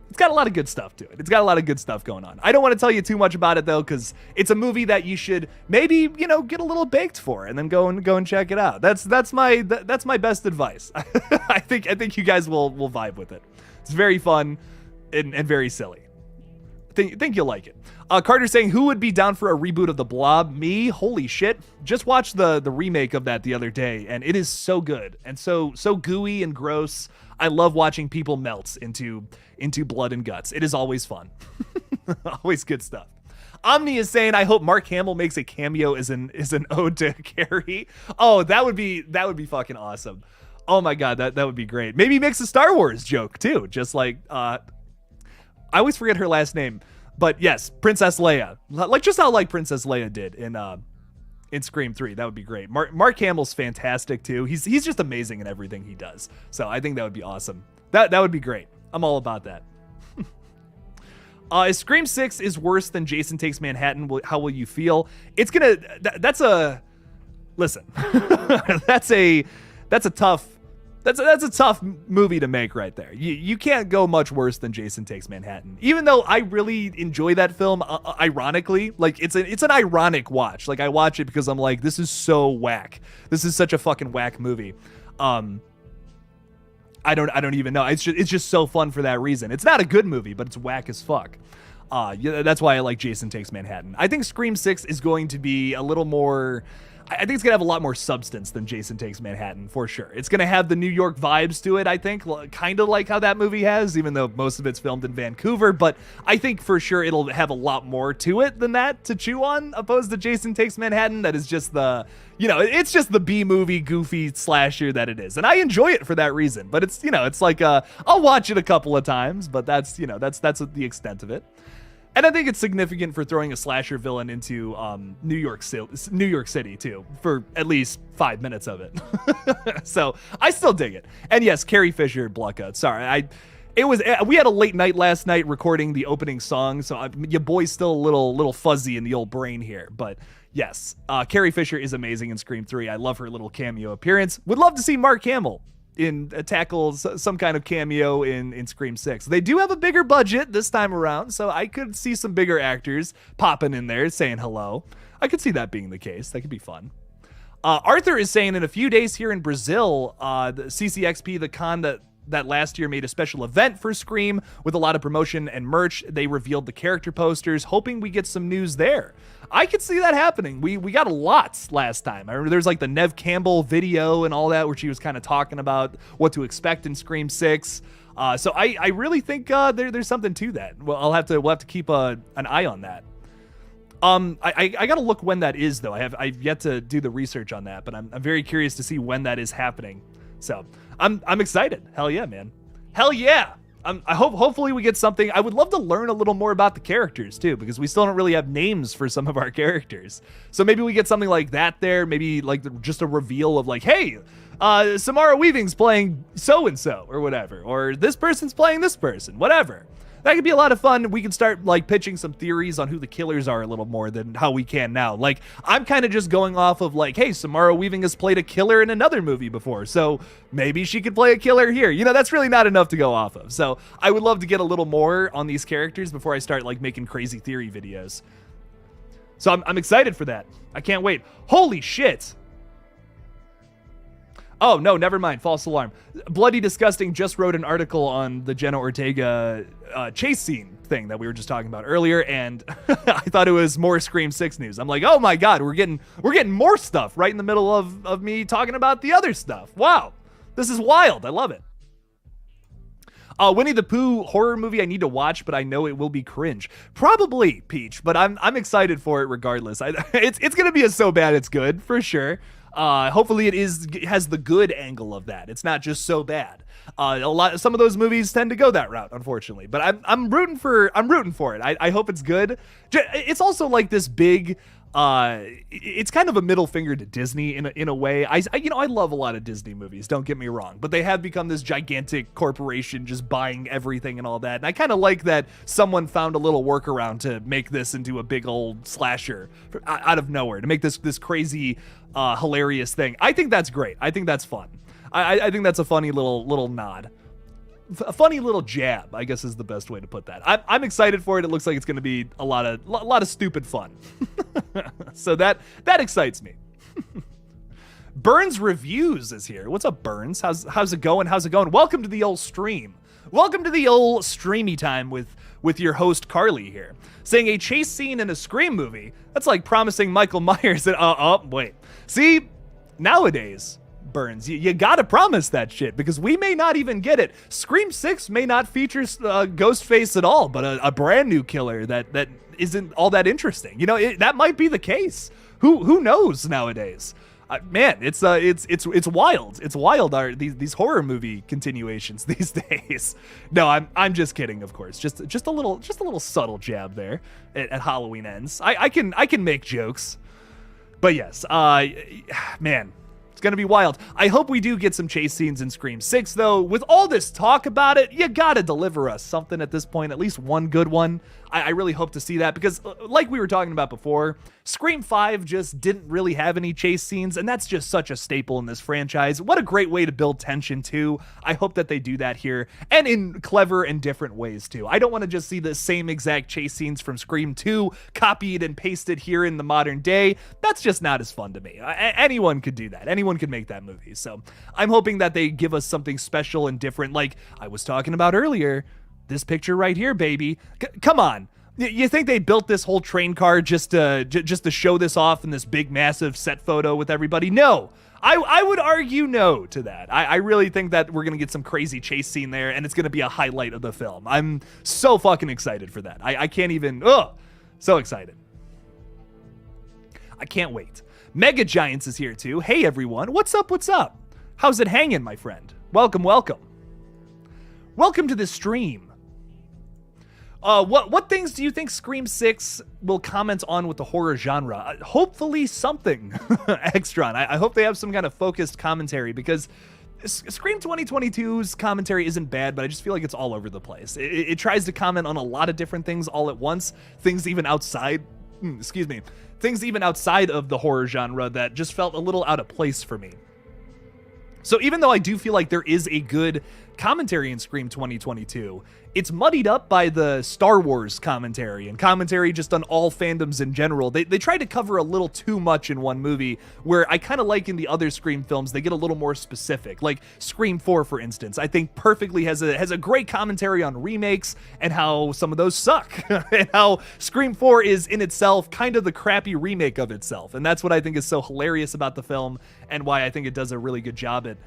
It's got a lot of good stuff to it. It's got a lot of good stuff going on. I don't want to tell you too much about it though, because it's a movie that you should maybe, get a little baked for and then go and check it out. That's my best advice. I think you guys will vibe with it. It's very fun and very silly. Think you'll like it. Carter's saying, who would be down for a reboot of The Blob? Me? Holy shit. Just watched the remake of that the other day, and it is so good and so gooey and gross. I love watching people melt into blood and guts. It is always fun. Always good stuff. Omni is saying, I hope Mark Hamill makes a cameo as an ode to Carrie. Oh, that would be fucking awesome. Oh my God, that would be great. Maybe he makes a Star Wars joke too. Just like, I always forget her last name, but yes, Princess Leia. Like just how like Princess Leia did in Scream 3. That would be great. Mark Hamill's fantastic too. He's just amazing in everything he does. So I think that would be awesome. That would be great. I'm all about that. If Scream 6 is worse than Jason Takes Manhattan, how will you feel? It's gonna. That's a tough movie to make right there. You can't go much worse than Jason Takes Manhattan. Even though I really enjoy that film, ironically, like it's an ironic watch. Like I watch it because I'm like, this is so whack. This is such a fucking whack movie. I don't even know. It's just so fun for that reason. It's not a good movie, but it's whack as fuck. Yeah, that's why I like Jason Takes Manhattan. I think Scream 6 is going to be a little more. I think it's going to have a lot more substance than Jason Takes Manhattan, for sure. It's going to have the New York vibes to it, I think, kind of like how that movie has, even though most of it's filmed in Vancouver. But I think for sure it'll have a lot more to it than that to chew on, opposed to Jason Takes Manhattan. That is just it's just the B-movie goofy slasher that it is. And I enjoy it for that reason. But it's, it's like, I'll watch it a couple of times, but that's the extent of it. And I think it's significant for throwing a slasher villain into New York City too, for at least 5 minutes of it. So I still dig it. And yes, Carrie Fisher, Blucka. Sorry, we had a late night last night recording the opening song, so your boy's still a little fuzzy in the old brain here. But yes, Carrie Fisher is amazing in Scream 3. I love her little cameo appearance. Would love to see Mark Hamill tackle some kind of cameo in Scream 6. They do have a bigger budget this time around, so I could see some bigger actors popping in there saying hello. I could see that being the case. That could be fun. Arthur is saying in a few days here in Brazil, the CCXP, the con that last year made a special event for Scream with a lot of promotion and merch. They revealed the character posters, hoping we get some news there. I could see that happening. We got a lot last time. I remember there's like the Nev Campbell video and all that, where she was kind of talking about what to expect in Scream 6. So I really think there's something to that. Well, we'll have to keep an eye on that. I gotta look when that is though. I've yet to do the research on that, but I'm very curious to see when that is happening. So I'm excited. Hell yeah, man. Hell yeah. Hopefully we get something. I would love to learn a little more about the characters too, because we still don't really have names for some of our characters. So maybe we get something like that there. Maybe like just a reveal of like, hey, Samara Weaving's playing so-and-so or whatever, or this person's playing this person, whatever. That could be a lot of fun. We can start like pitching some theories on who the killers are a little more than how we can now. Like I'm kind of just going off of like, hey, Samara Weaving has played a killer in another movie before, so maybe she could play a killer here. That's really not enough to go off of. So I would love to get a little more on these characters before I start like making crazy theory videos. So I'm excited for that. I can't wait. Holy shit. Oh, no, never mind. False alarm. Bloody Disgusting just wrote an article on the Jenna Ortega chase scene thing that we were just talking about earlier, and I thought it was more Scream 6 news. I'm like, oh my God, we're getting more stuff right in the middle of me talking about the other stuff. Wow, this is wild. I love it. Winnie the Pooh horror movie I need to watch, but I know it will be cringe. Probably, Peach, but I'm excited for it regardless. It's gonna be a so bad it's good for sure. Hopefully it has the good angle of that. It's not just so bad. Some of those movies tend to go that route, unfortunately. But I'm rooting for it. I hope it's good. It's also like this big. It's kind of a middle finger to Disney in a way. I love a lot of Disney movies, don't get me wrong, but they have become this gigantic corporation just buying everything and all that. And I kind of like that someone found a little workaround to make this into a big old slasher out of nowhere, to make this crazy, hilarious thing. I think that's great. I think that's fun. I think that's a funny little nod. A funny little jab, I guess, is the best way to put that. I'm excited for it. It looks like it's going to be a lot of stupid fun. So that excites me. Burns Reviews is here. What's up, Burns? How's it going? Welcome to the old stream. Welcome to the old streamy time with your host Carly here. Saying a chase scene in a Scream movie, that's like promising Michael Myers that wait. See, nowadays, Burns, you gotta promise that shit, because we may not even get it. Scream 6 may not feature Ghostface at all, but a brand new killer that isn't all that interesting. That might be the case. Who knows nowadays? Man, it's wild. It's wild. These horror movie continuations these days. No, I'm just kidding. Of course, just a little subtle jab there at Halloween ends. I can make jokes, but yes, man. It's going to be wild. I hope we do get some chase scenes in Scream 6, though. With all this talk about it, you got to deliver us something at this point, at least one good one. I really hope to see that, because like we were talking about before, Scream 5 just didn't really have any chase scenes, and that's just such a staple in this franchise. What a great way to build tension, too. I hope that they do that here, and in clever and different ways, too. I don't want to just see the same exact chase scenes from Scream 2 copied and pasted here in the modern day. That's just not as fun to me. Anyone could do that. Anyone could make that movie. So I'm hoping that they give us something special and different, like I was talking about earlier. This picture right here, baby. Come on. You think they built this whole train car just to show this off in this big, massive set photo with everybody? No. I would argue no to that. I really think that we're going to get some crazy chase scene there, and it's going to be a highlight of the film. I'm so fucking excited for that. I can't even... so excited. I can't wait. Mega Giants is here, too. Hey, everyone. What's up? How's it hanging, my friend? Welcome. Welcome to the stream. What things do you think Scream 6 will comment on with the horror genre? Hopefully something, Extron. I hope they have some kind of focused commentary, because Scream 2022's commentary isn't bad, but I just feel like it's all over the place. It tries to comment on a lot of different things all at once, things even outside of the horror genre that just felt a little out of place for me. So even though I do feel like there is a good commentary in Scream 2022, it's muddied up by the Star Wars commentary and commentary just on all fandoms in general. They try to cover a little too much in one movie, where I kind of like in the other Scream films, they get a little more specific. Like Scream 4, for instance, I think perfectly has a great commentary on remakes and how some of those suck, and how Scream 4 is in itself kind of the crappy remake of itself. And that's what I think is so hilarious about the film, and why I think it does a really good job at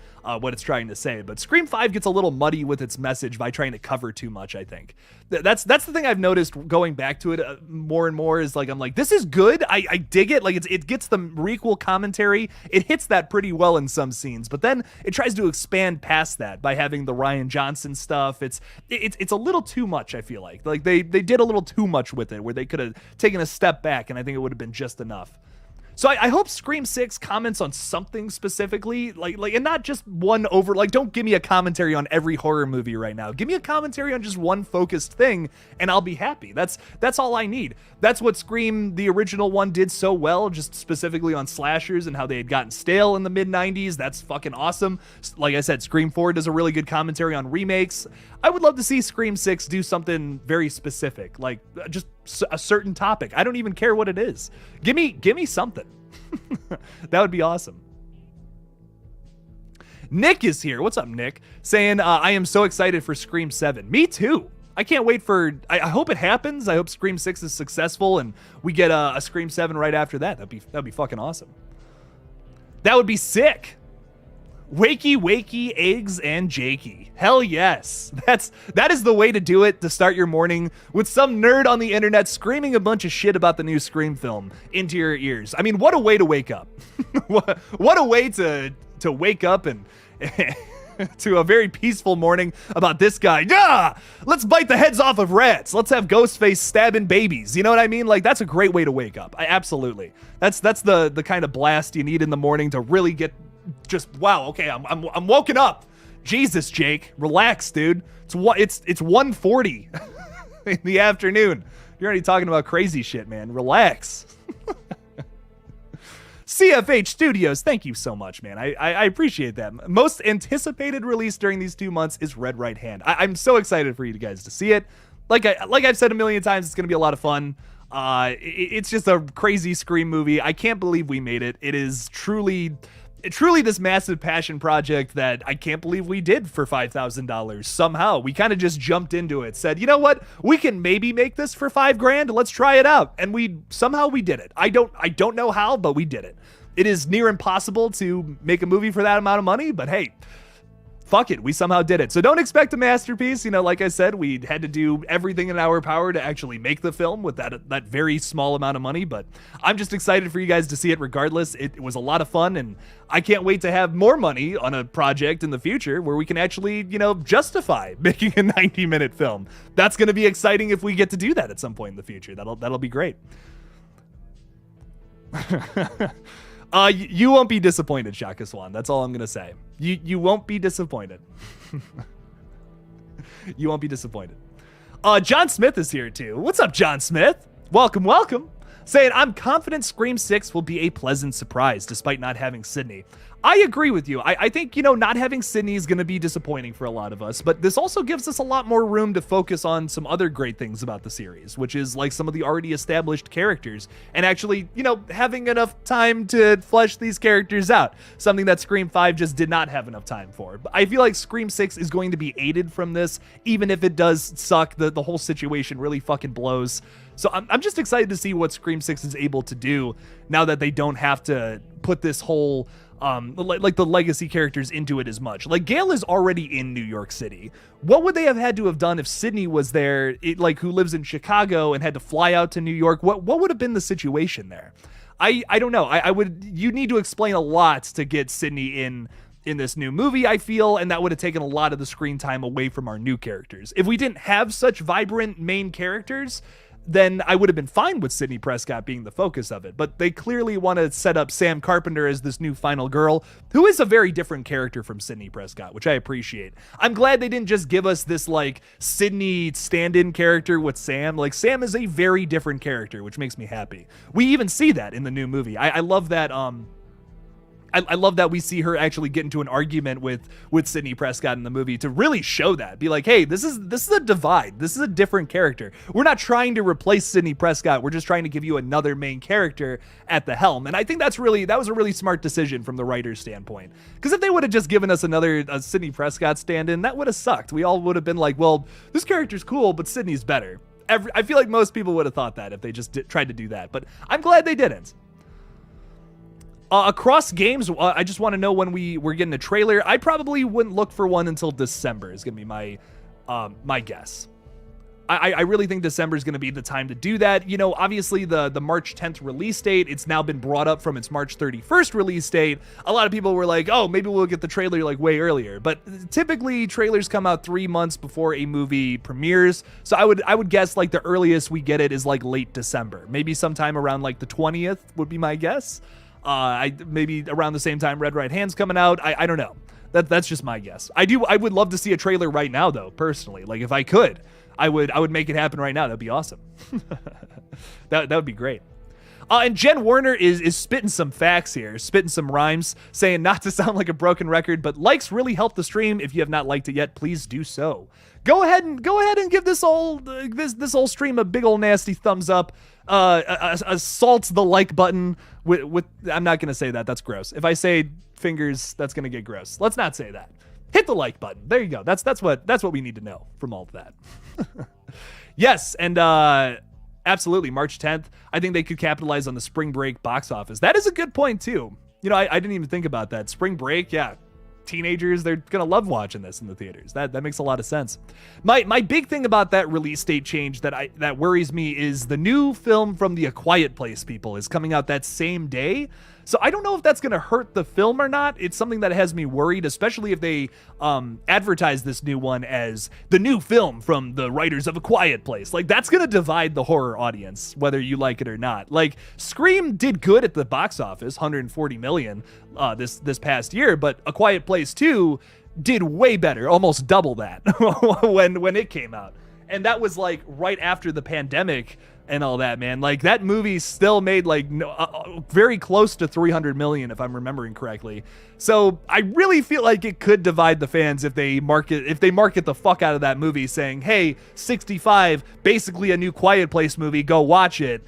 what it's trying to say. But Scream 5 gets a little muddy with its message by trying to cover too much, I think. That's the thing I've noticed going back to it more and more, is like, I'm like, this is good. I dig it. Like, it gets the requel commentary. It hits that pretty well in some scenes, but then it tries to expand past that by having the Rian Johnson stuff. It's a little too much, I feel like. Like they did a little too much with it, where they could have taken a step back, and I think it would have been just enough. So I hope Scream 6 comments on something specifically, like, and not just one over, like, don't give me a commentary on every horror movie right now. Give me a commentary on just one focused thing, and I'll be happy. That's all I need. That's what Scream, the original one, did so well, just specifically on slashers and how they had gotten stale in the mid-90s. That's fucking awesome. Like I said, Scream 4 does a really good commentary on remakes. I would love to see Scream 6 do something very specific, like just a certain topic. I don't even care what it is. Give me something. That would be awesome. Nick is here. What's up, Nick? Saying, I am so excited for Scream 7. Me too. I can't wait for, I hope it happens. I hope Scream 6 is successful and we get a Scream 7 right after that. That'd be fucking awesome. That would be sick. Wakey, eggs, and Jakey. Hell yes. That is the way to do it, to start your morning with some nerd on the internet screaming a bunch of shit about the new Scream film into your ears. I mean, what a way to wake up. What a way to wake up and to a very peaceful morning about this guy. Yeah, let's bite the heads off of rats. Let's have Ghostface stabbing babies. You know what I mean? Like, that's a great way to wake up. Absolutely. That's the kind of blast you need in the morning to really get just, wow, okay, I'm woken up. Jesus, Jake, relax, dude. It's 1:40 in the afternoon. You're already talking about crazy shit, man. Relax. CFH Studios, thank you so much, man. I appreciate that. Most anticipated release during these 2 months is Red Right Hand. I'm so excited for you guys to see it. Like I've said a million times, it's gonna be a lot of fun. It's just a crazy Scream movie. I can't believe we made it. It is truly this massive passion project that I can't believe we did for $5,000. Somehow we kind of just jumped into it, said, you know what, we can maybe make this for $5,000. Let's try it out. And we did it. I don't know how, but we did it. It is near impossible to make a movie for that amount of money, but hey, fuck it, we somehow did it. So don't expect a masterpiece. You know, like I said, we had to do everything in our power to actually make the film with that very small amount of money, but I'm just excited for you guys to see it regardless. It was a lot of fun, and I can't wait to have more money on a project in the future where we can actually, you know, justify making a 90-minute film. That's going to be exciting if we get to do that at some point in the future. That'll be great. You won't be disappointed, Shaka Swan. That's all I'm going to say. You won't be disappointed. You won't be disappointed. John Smith is here too. What's up, John Smith? Welcome. Saying, I'm confident Scream 6 will be a pleasant surprise despite not having Sydney. I agree with you. I think, you know, not having Sydney is going to be disappointing for a lot of us, but this also gives us a lot more room to focus on some other great things about the series, which is like some of the already established characters and actually, you know, having enough time to flesh these characters out. Something that Scream 5 just did not have enough time for. But I feel like Scream 6 is going to be aided from this, even if it does suck. The whole situation really fucking blows. So I'm just excited to see what Scream 6 is able to do now that they don't have to put this whole like the legacy characters into it as much. Like, Gale is already in New York City. What would they have had to have done if Sydney was there, like, who lives in Chicago and had to fly out to New York? What would have been the situation there? I don't know. You need to explain a lot to get Sydney in this new movie, I feel, and that would have taken a lot of the screen time away from our new characters. If we didn't have such vibrant main characters, then I would have been fine with Sidney Prescott being the focus of it. But they clearly want to set up Sam Carpenter as this new final girl, who is a very different character from Sidney Prescott, which I appreciate. I'm glad they didn't just give us this, like, Sidney stand-in character with Sam. Like, Sam is a very different character, which makes me happy. We even see that in the new movie. I love that, I love that we see her actually get into an argument with Sidney Prescott in the movie to really show that. Be like, hey, this is a divide. This is a different character. We're not trying to replace Sidney Prescott. We're just trying to give you another main character at the helm. And I think that was a really smart decision from the writer's standpoint. Because if they would have just given us another Sidney Prescott stand-in, that would have sucked. We all would have been like, well, this character's cool, but Sidney's better. I feel like most people would have thought that if they just tried to do that. But I'm glad they didn't. Across games, I just want to know when we're getting a trailer. I probably wouldn't look for one until December is going to be my guess. I really think December is going to be the time to do that. You know, obviously the March 10th release date, it's now been brought up from its March 31st release date. A lot of people were like, oh, maybe we'll get the trailer like way earlier. But typically trailers come out 3 months before a movie premieres. So I would guess like the earliest we get it is like late December. Maybe sometime around like the 20th would be my guess. Maybe around the same time Red Right Hand's coming out. I don't know. That's just my guess. I would love to see a trailer right now though, personally. Like if I could, I would make it happen right now. That'd be awesome. That would be great. And Jen Warner is spitting some facts here, spitting some rhymes, saying not to sound like a broken record, but likes really help the stream. If you have not liked it yet, please do so. Go ahead and give this old stream a big old nasty thumbs up. Assault the like button with I'm not gonna say that. That's gross. If I say fingers, that's gonna get gross. Let's not say that. Hit the like button. There you go. That's what we need to know from all of that. Yes, and absolutely, March 10th. I think they could capitalize on the spring break box office. That is a good point too. You know, I didn't even think about that. Spring break, yeah. Teenagers, they're gonna love watching this in the theaters. That makes a lot of sense. My big thing about that release date change that worries me is the new film from the A Quiet Place people is coming out that same day. So I don't know if that's gonna hurt the film or not. It's something that has me worried, especially if they advertise this new one as the new film from the writers of A Quiet Place. Like, that's gonna divide the horror audience, whether you like it or not. Like, Scream did good at the box office, 140 million this past year, but A Quiet Place 2 did way better, almost double that when it came out. And that was like right after the pandemic and all that, man. Like, that movie still made like very close to 300 million, if I'm remembering correctly. So I really feel like it could divide the fans if they market the fuck out of that movie, saying, "Hey, 65, basically a new Quiet Place movie. Go watch it."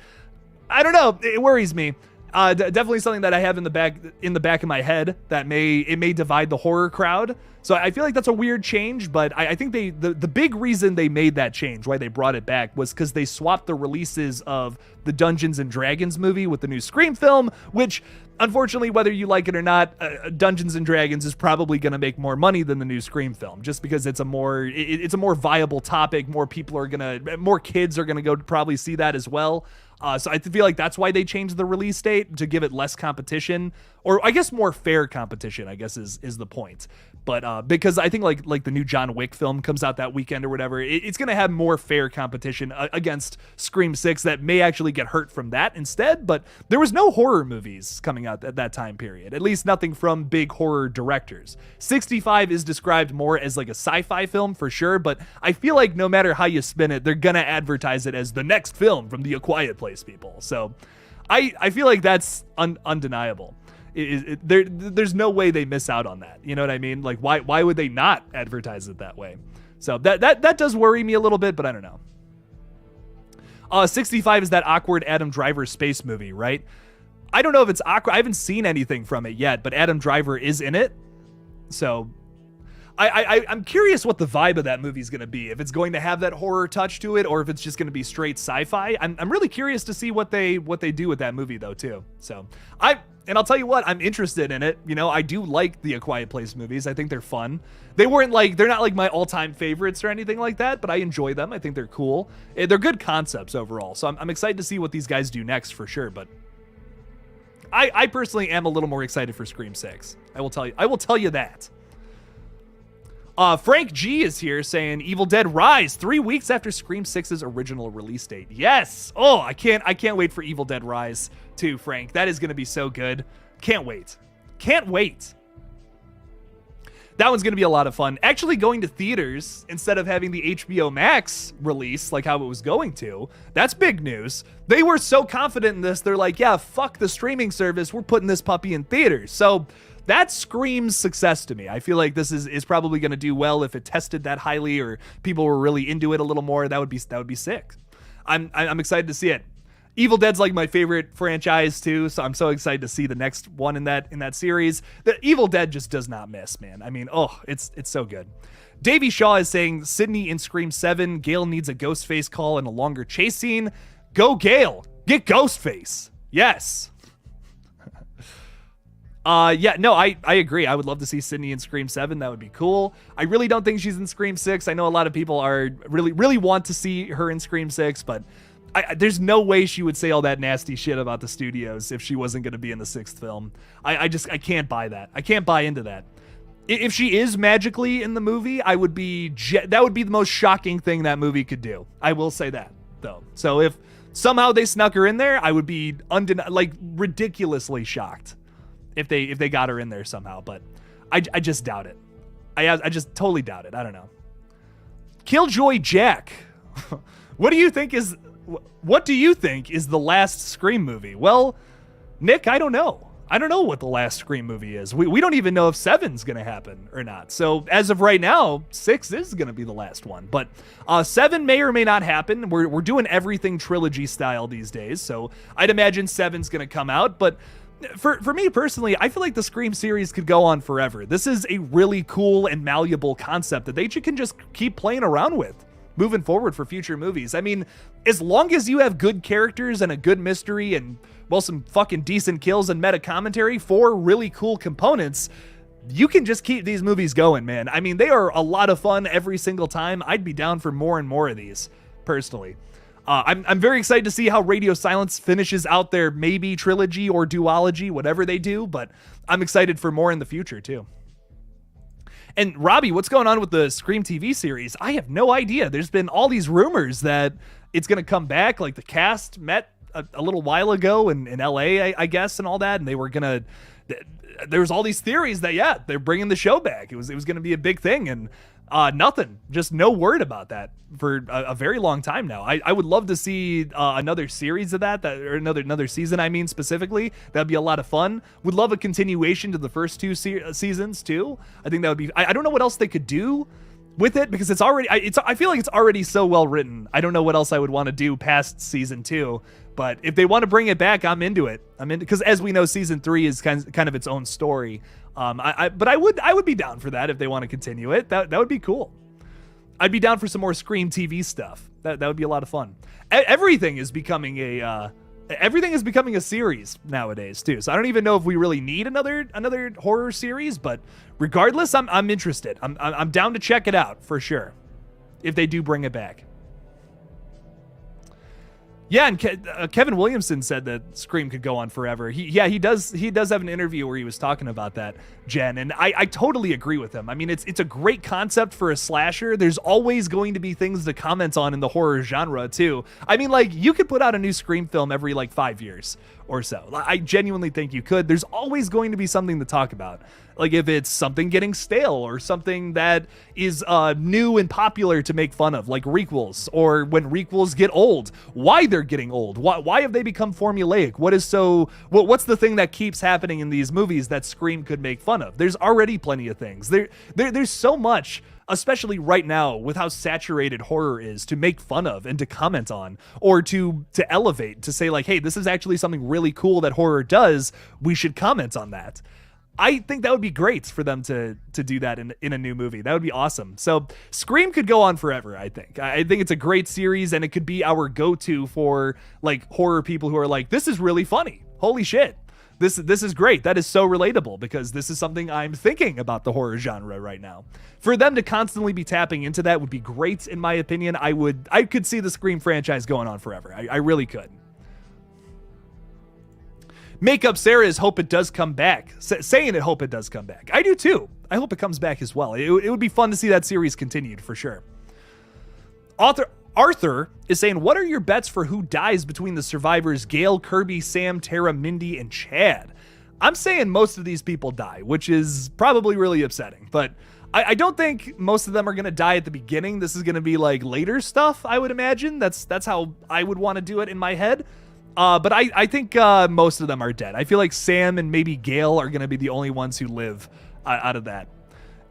I don't know. It worries me. Definitely something that I have in the back of my head that may divide the horror crowd. So I feel like that's a weird change, but I think the big reason they made that change, why they brought it back, was because they swapped the releases of the Dungeons and Dragons movie with the new Scream film, which, unfortunately, whether you like it or not, Dungeons and Dragons is probably going to make more money than the new Scream film, just because it's a more viable topic. More kids are gonna go probably see that as well. So I feel like that's why they changed the release date, to give it less competition, or I guess more fair competition, I guess is the point. But because I think like the new John Wick film comes out that weekend or whatever, it's going to have more fair competition against Scream 6 that may actually get hurt from that instead. But there was no horror movies coming out at that time period, at least nothing from big horror directors. 65 is described more as like a sci-fi film for sure, but I feel like no matter how you spin it, they're going to advertise it as the next film from the A Quiet Place people. So I feel like that's undeniable. There's no way they miss out on that. You know what I mean? Like, why would they not advertise it that way? So that does worry me a little bit, but I don't know. 65 is that awkward Adam Driver space movie, right? I don't know if it's awkward. I haven't seen anything from it yet, but Adam Driver is in it. So I'm curious what the vibe of that movie is going to be. If it's going to have that horror touch to it, or if it's just going to be straight sci-fi. I'm really curious to see what they do with that movie though too. So I'll tell you what, I'm interested in it. You know, I do like the A Quiet Place movies. I think they're fun. They're not like my all-time favorites or anything like that, but I enjoy them. I think they're cool. They're good concepts overall. So I'm excited to see what these guys do next for sure. But I personally am a little more excited for Scream 6. I will tell you that. Frank G is here saying Evil Dead Rise 3 weeks after Scream 6's original release date. Yes. Oh, I can't wait for Evil Dead Rise 2, Frank. That is going to be so good. Can't wait. That one's going to be a lot of fun. Actually going to theaters instead of having the HBO Max release like how it was going to. That's big news. They were so confident in this. They're like, yeah, fuck the streaming service. We're putting this puppy in theaters. So that screams success to me. I feel like this is probably going to do well if it tested that highly, or people were really into it a little more. That would be sick. I'm excited to see it. Evil Dead's like my favorite franchise too, so I'm so excited to see the next one in that series. The Evil Dead just does not miss, man. I mean, it's so good. Davey Shaw is saying Sydney in Scream 7, Gale needs a Ghostface call and a longer chase scene. Go Gale, get Ghostface. Yes. Yeah, no, I agree. I would love to see Sydney in Scream 7. That would be cool. I really don't think she's in Scream 6. I know a lot of people are really want to see her in Scream 6, but there's no way she would say all that nasty shit about the studios if she wasn't going to be in the 6th film. I can't buy that. I can't buy into that. If she is magically in the movie, that would be the most shocking thing that movie could do. I will say that, though. So if somehow they snuck her in there, I would be ridiculously shocked if they got her in there somehow. But I just doubt it. I just totally doubt it. I don't know. Killjoy Jack. What do you think is what do you think is the last Scream movie? Well, Nick, I don't know. I don't know what the last Scream movie is. We don't even know if 7's going to happen or not. So as of right now, 6 is going to be the last one. But 7 may or may not happen. We're doing everything trilogy style these days. So I'd imagine 7's going to come out. But for me personally, I feel like the Scream series could go on forever. This is a really cool and malleable concept that they can just keep playing around with moving forward for future movies. I mean, as long as you have good characters and a good mystery and, well, some fucking decent kills and meta commentary, 4 really cool components, you can just keep these movies going, man. I mean, they are a lot of fun every single time. I'd be down for more and more of these, personally. I'm very excited to see how Radio Silence finishes out their maybe trilogy or duology, whatever they do, but I'm excited for more in the future, too. And Robbie, what's going on with the Scream TV series? I have no idea. There's been all these rumors that it's going to come back. Like the cast met a little while ago in LA, I guess, and all that. And they were going to, there was all these theories that, yeah, they're bringing the show back. It was going to be a big thing. And nothing, just no word about that for a very long time now. I would love to see another series of that or another season. I mean, specifically, that'd be a lot of fun. Would love a continuation to the first 2 seasons too. I think that would be. I don't know what else they could do with it because it's already. I feel like it's already so well written. I don't know what else I would want to do past season 2. But if they want to bring it back, I'm into it. I'm into because as we know, season 3 is kind of its own story. But I would be down for that if they want to continue it. That would be cool. I'd be down for some more Scream TV stuff. That would be a lot of fun. Everything is becoming a series nowadays too. So I don't even know if we really need another horror series. But regardless, I'm interested. I'm down to check it out for sure if they do bring it back. Yeah, and Kevin Williamson said that Scream could go on forever. He does have an interview where he was talking about that, Jen, and I totally agree with him. I mean, it's a great concept for a slasher. There's always going to be things to comment on in the horror genre too. I mean, like, you could put out a new Scream film every 5 years or so. I genuinely think you could. There's always going to be something to talk about. Like if it's something getting stale or something that is new and popular to make fun of, like requels, or when requels get old, why they're getting old, why have they become formulaic? What's the thing that keeps happening in these movies that Scream could make fun of? There's already plenty of things. There's so much, especially right now with how saturated horror is, to make fun of and to comment on, or to elevate, to say like, hey, this is actually something really cool that horror does. We should comment on that. I think that would be great for them to do that in a new movie. That would be awesome. So Scream could go on forever, I think. I think it's a great series, and it could be our go-to for like horror people who are like, this is really funny. Holy shit. This is great. That is so relatable because this is something I'm thinking about the horror genre right now. For them to constantly be tapping into that would be great, in my opinion. I could see the Scream franchise going on forever. I really could. Makeup Sarah is hope it does come back. Saying it hope it does come back. I do too. I hope it comes back as well. It would be fun to see that series continued for sure. Arthur is saying, what are your bets for who dies between the survivors Gail, Kirby, Sam, Tara, Mindy, and Chad? I'm saying most of these people die, which is probably really upsetting. But I don't think most of them are going to die at the beginning. This is going to be like later stuff, I would imagine. That's how I would want to do it in my head. But I think most of them are dead. I feel like Sam and maybe Gail are going to be the only ones who live out of that.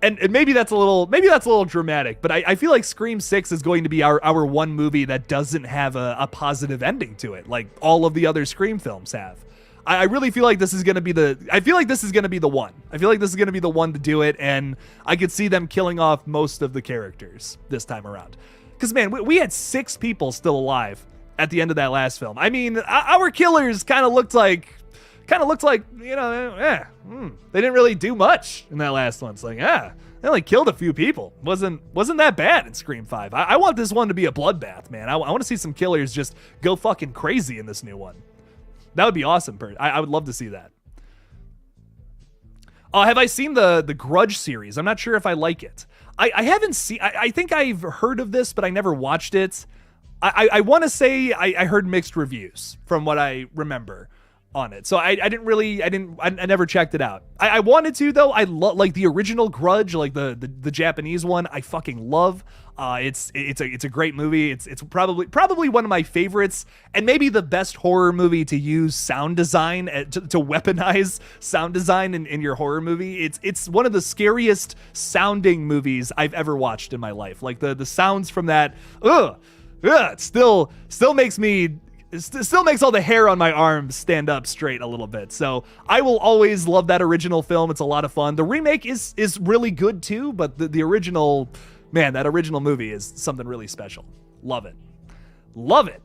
And maybe that's a little dramatic, but I feel like Scream 6 is going to be our one movie that doesn't have a positive ending to it, like all of the other Scream films have. I really feel like this is going to be the one. I feel like this is going to be the one to do it, and I could see them killing off most of the characters this time around. Because, man, we had 6 people still alive at the end of that last film. I mean, our killers kind of looked like, you know, they didn't really do much in that last one. It's like, they only killed a few people. Wasn't that bad in Scream 5. I want this one to be a bloodbath, man. I want to see some killers just go fucking crazy in this new one. That would be awesome. I would love to see that. Have I seen the Grudge series? I'm not sure if I like it. I haven't seen. I think I've heard of this, but I never watched it. I want to say I heard mixed reviews from what I remember. on it. So I never checked it out. I wanted to though. I love like the original Grudge, like the Japanese one. I fucking love. It's a great movie. It's probably one of my favorites, and maybe the best horror movie to use sound design to weaponize sound design in your horror movie. It's one of the scariest sounding movies I've ever watched in my life. Like the sounds from that, it still makes me. It still makes all the hair on my arms stand up straight a little bit. So I will always love that original film. It's a lot of fun. The remake is really good too, but the original, man, that original movie is something really special. Love it. Love it.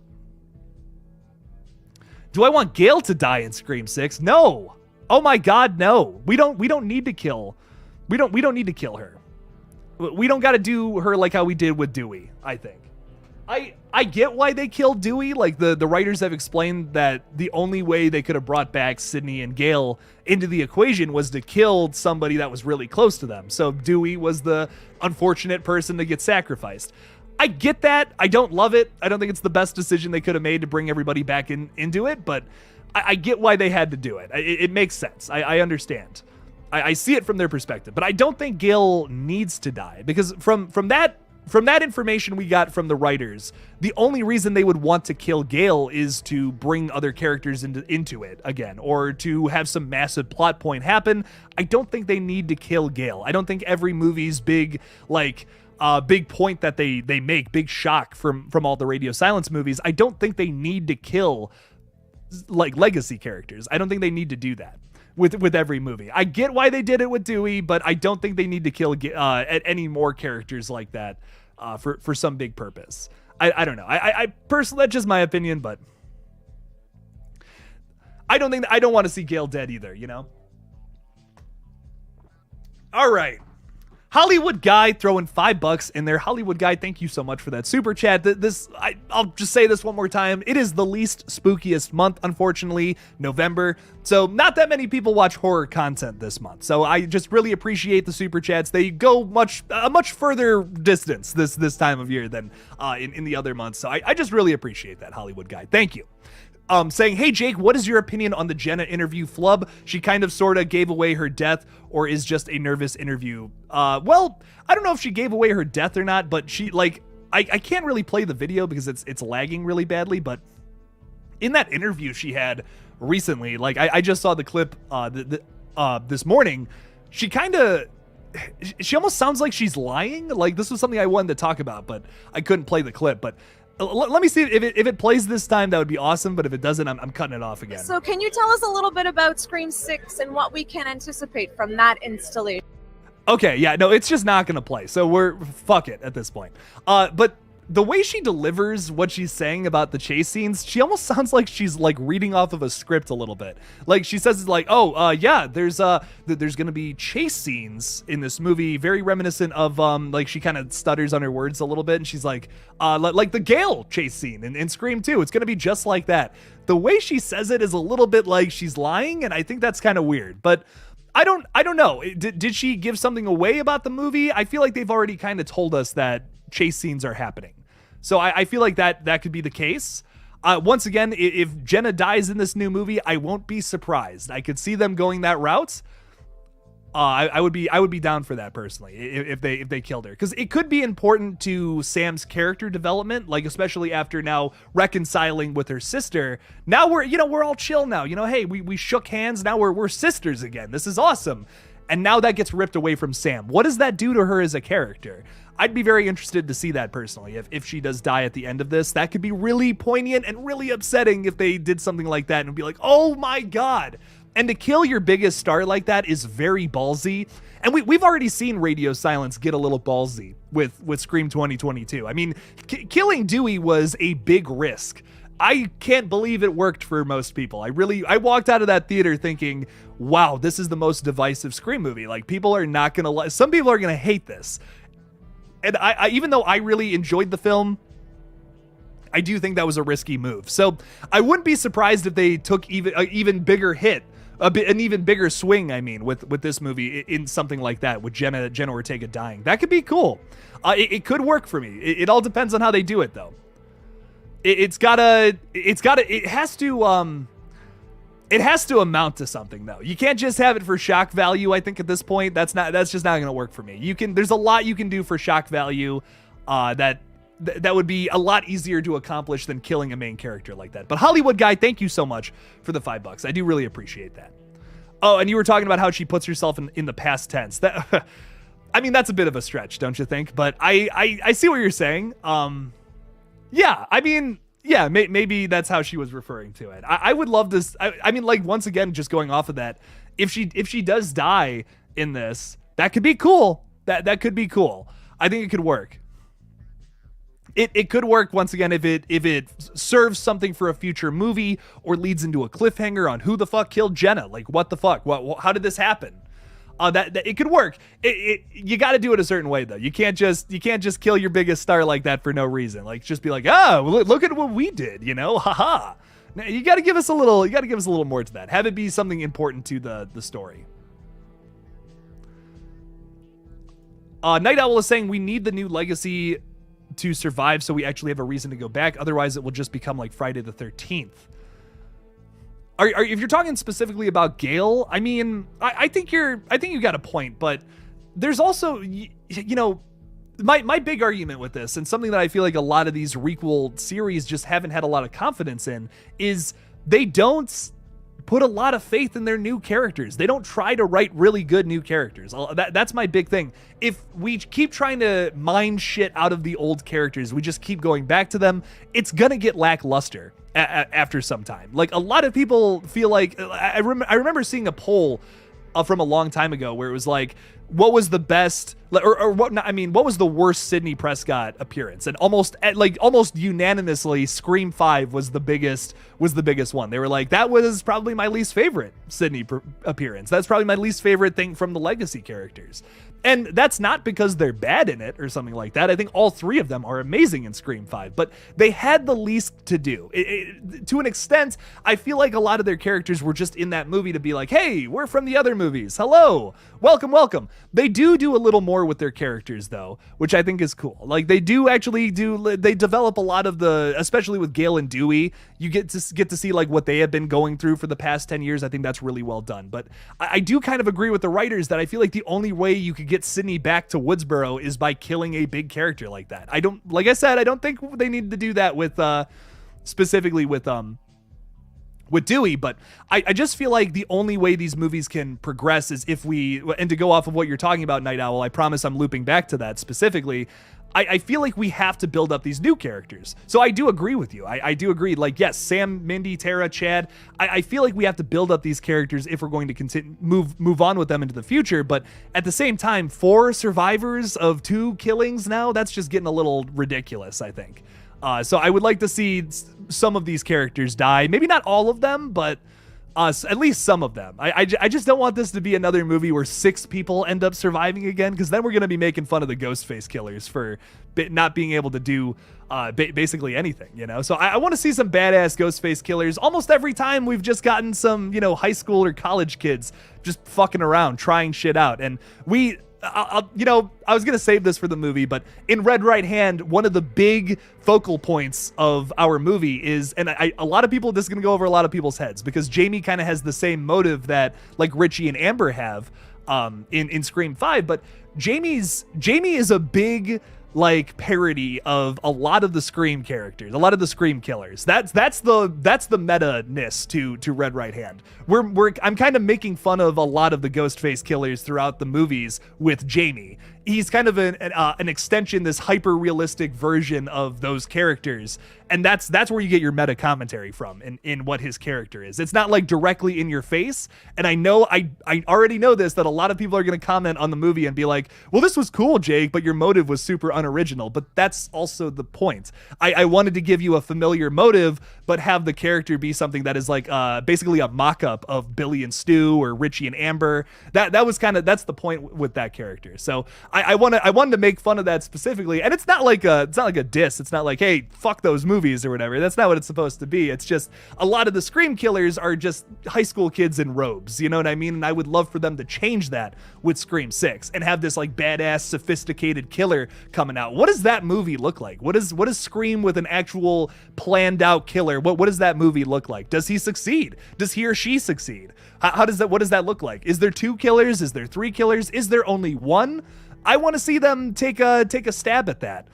Do I want Gail to die in Scream 6? No. Oh my God, no. We don't need to kill. We don't need to kill her. We don't got to do her like how we did with Dewey, I think. I get why they killed Dewey. Like the writers have explained that the only way they could have brought back Sydney and Gail into the equation was to kill somebody that was really close to them. So Dewey was the unfortunate person to get sacrificed. I get that. I don't love it. I don't think it's the best decision they could have made to bring everybody back into it, but I get why they had to do it. It makes sense. I understand. I see it from their perspective, but I don't think Gail needs to die because from that information we got from the writers, the only reason they would want to kill Gail is to bring other characters into it again, or to have some massive plot point happen. I don't think they need to kill Gail. I don't think every movie's big point that they make, big shock from all the Radio Silence movies, I don't think they need to kill like legacy characters. I don't think they need to do that with every movie. I get why they did it with Dewey, but I don't think they need to kill any more characters like that for some big purpose. I don't know. I personally, that's just my opinion, but I don't want to see Gail dead either, you know? All right. Hollywood Guy throwing $5 in there. Hollywood Guy, thank you so much for that super chat. I'll just say this one more time. It is the least spookiest month, unfortunately, November. So not that many people watch horror content this month. So I just really appreciate the super chats. They go a much further distance this time of year than in the other months. So I just really appreciate that, Hollywood Guy. Thank you. Saying, hey, Jake, what is your opinion on the Jenna interview flub? She kind of sort of gave away her death or is just a nervous interview. Well, I don't know if she gave away her death or not, but she, like, I can't really play the video because it's lagging really badly, but in that interview she had recently, like, I just saw the clip this morning, she almost sounds like she's lying. Like, this was something I wanted to talk about, but I couldn't play the clip, but let me see if it plays this time. That would be awesome. But if it doesn't, I'm cutting it off again. So can you tell us a little bit about Scream 6 and what we can anticipate from that installation? Okay, yeah, no, it's just not going to play. So fuck it at this point. But the way she delivers what she's saying about the chase scenes, she almost sounds like she's like reading off of a script a little bit. Like she says, like, yeah, there's gonna be chase scenes in this movie, very reminiscent of like she kind of stutters on her words a little bit, and she's like the Gale chase scene in Scream 2. It's gonna be just like that. The way she says it is a little bit like she's lying, and I think that's kind of weird. But I don't know. Did she give something away about the movie? I feel like they've already kind of told us that chase scenes are happening. So I feel like that could be the case. Once again, if Jenna dies in this new movie, I won't be surprised. I could see them going that route. I would be down for that personally if they killed her, because it could be important to Sam's character development, like especially after now reconciling with her sister. Now we're all chill now. Hey, we shook hands. Now we're sisters again. This is awesome. And now that gets ripped away from Sam. What does that do to her as a character? I'd be very interested to see that personally. If she does die at the end of this, that could be really poignant and really upsetting if they did something like that and be like, oh my God. And to kill your biggest star like that is very ballsy. And we've already seen Radio Silence get a little ballsy with Scream 2022. I mean, killing Dewey was a big risk. I can't believe it worked for most people. I walked out of that theater thinking, wow, this is the most divisive Scream movie. Like, people are not going to some people are going to hate this. And I even though I really enjoyed the film, I do think that was a risky move. So I wouldn't be surprised if they took an even bigger hit, an even bigger swing, I mean, with this movie in something like that, with Jenna Ortega dying. That could be cool. It could work for me. It all depends on how they do it, though. It It has to amount to something, though. You can't just have it for shock value. I think at this point, that's just not going to work for me. There's a lot you can do for shock value that would be a lot easier to accomplish than killing a main character like that. But Hollywood Guy, thank you so much for the $5. I do really appreciate that. Oh, and you were talking about how she puts herself in the past tense. That, I mean, that's a bit of a stretch, don't you think? But I see what you're saying. Yeah, I mean, yeah, maybe that's how she was referring to it. I would love this. I mean, like, once again, just going off of that, if she does die in this, that could be cool. That could be cool. I think it could work. It could work once again if it serves something for a future movie or leads into a cliffhanger on who the fuck killed Jenna. Like, what the fuck? How did this happen? That it could work. You got to do it a certain way though. You can't just kill your biggest star like that for no reason. Like, just be like, look at what we did, haha. You got to give us a little more to that. Have it be something important to the story. Night Owl is saying we need the new legacy to survive so we actually have a reason to go back. Otherwise it will just become like Friday the 13th. If you're talking specifically about Gale, I mean, I think you got a point, but there's also, my big argument with this, and something that I feel like a lot of these requel series just haven't had a lot of confidence in, is they don't put a lot of faith in their new characters. They don't try to write really good new characters. That's my big thing. If we keep trying to mine shit out of the old characters, we just keep going back to them, it's gonna get lackluster after some time. Like, a lot of people feel like, I remember seeing a poll from a long time ago where it was like, what was the best, what was the worst Sidney Prescott appearance? And almost unanimously, Scream 5 was the biggest one. They were like, that was probably my least favorite Sidney appearance. That's probably my least favorite thing from the legacy characters. And that's not because they're bad in it or something like that. I think all three of them are amazing in Scream 5, but they had the least to do. To an extent, I feel like a lot of their characters were just in that movie to be like, hey, we're from the other movies. Hello, welcome. They do a little more with their characters though, which I think is cool. Like, they develop a lot of especially with Gale and Dewey, you get to see like what they have been going through for the past 10 years. I think that's really well done. But I do kind of agree with the writers that I feel like the only way you could get Sydney back to Woodsboro is by killing a big character like that. I don't think they need to do that with specifically with Dewey, but I just feel like the only way these movies can progress is if and to go off of what you're talking about, Night Owl, I promise I'm looping back to that specifically. I feel like we have to build up these new characters. So I do agree with you. I do agree. Like, yes, Sam, Mindy, Tara, Chad. I feel like we have to build up these characters if we're going to continue move on with them into the future. But at the same time, 4 survivors of 2 killings now, that's just getting a little ridiculous, I think. So I would like to see some of these characters die. Maybe not all of them, but at least some of them. I just don't want this to be another movie where 6 people end up surviving again, because then we're going to be making fun of the Ghostface killers for not being able to do basically anything, So I want to see some badass Ghostface killers. Almost every time we've just gotten some, high school or college kids just fucking around, trying shit out. And I was going to save this for the movie, but in Red Right Hand, one of the big focal points of our movie is, and a lot of people, this is going to go over a lot of people's heads, because Jamie kind of has the same motive that like Richie and Amber have in Scream 5, but Jamie is a big like parody of a lot of the Scream characters, a lot of the Scream killers. That's the meta-ness to Red Right Hand. I'm kind of making fun of a lot of the Ghostface killers throughout the movies with Jamie. He's kind of an extension, this hyper-realistic version of those characters, and that's where you get your meta commentary from in what his character is. It's not like directly in your face, and I know I already know this, that a lot of people are going to comment on the movie and be like, well, this was cool, Jake, but your motive was super unoriginal. But that's also the point. I wanted to give you a familiar motive, but have the character be something that is like basically a mock-up of Billy and Stu or Richie and Amber. That's the point with that character. So I wanted to make fun of that specifically, and it's not like a diss. It's not like, hey, fuck those movies or whatever. That's not what it's supposed to be. It's just a lot of the Scream killers are just high school kids in robes. You know what I mean? And I would love for them to change that with Scream 6 and have this like badass, sophisticated killer coming out. What does that movie look like? What is Scream with an actual planned out killer? What does that movie look like? Does he succeed? Does he or she succeed? What does that look like? Is there 2 killers? Is there 3 killers? Is there only 1? I want to see them take a stab at that.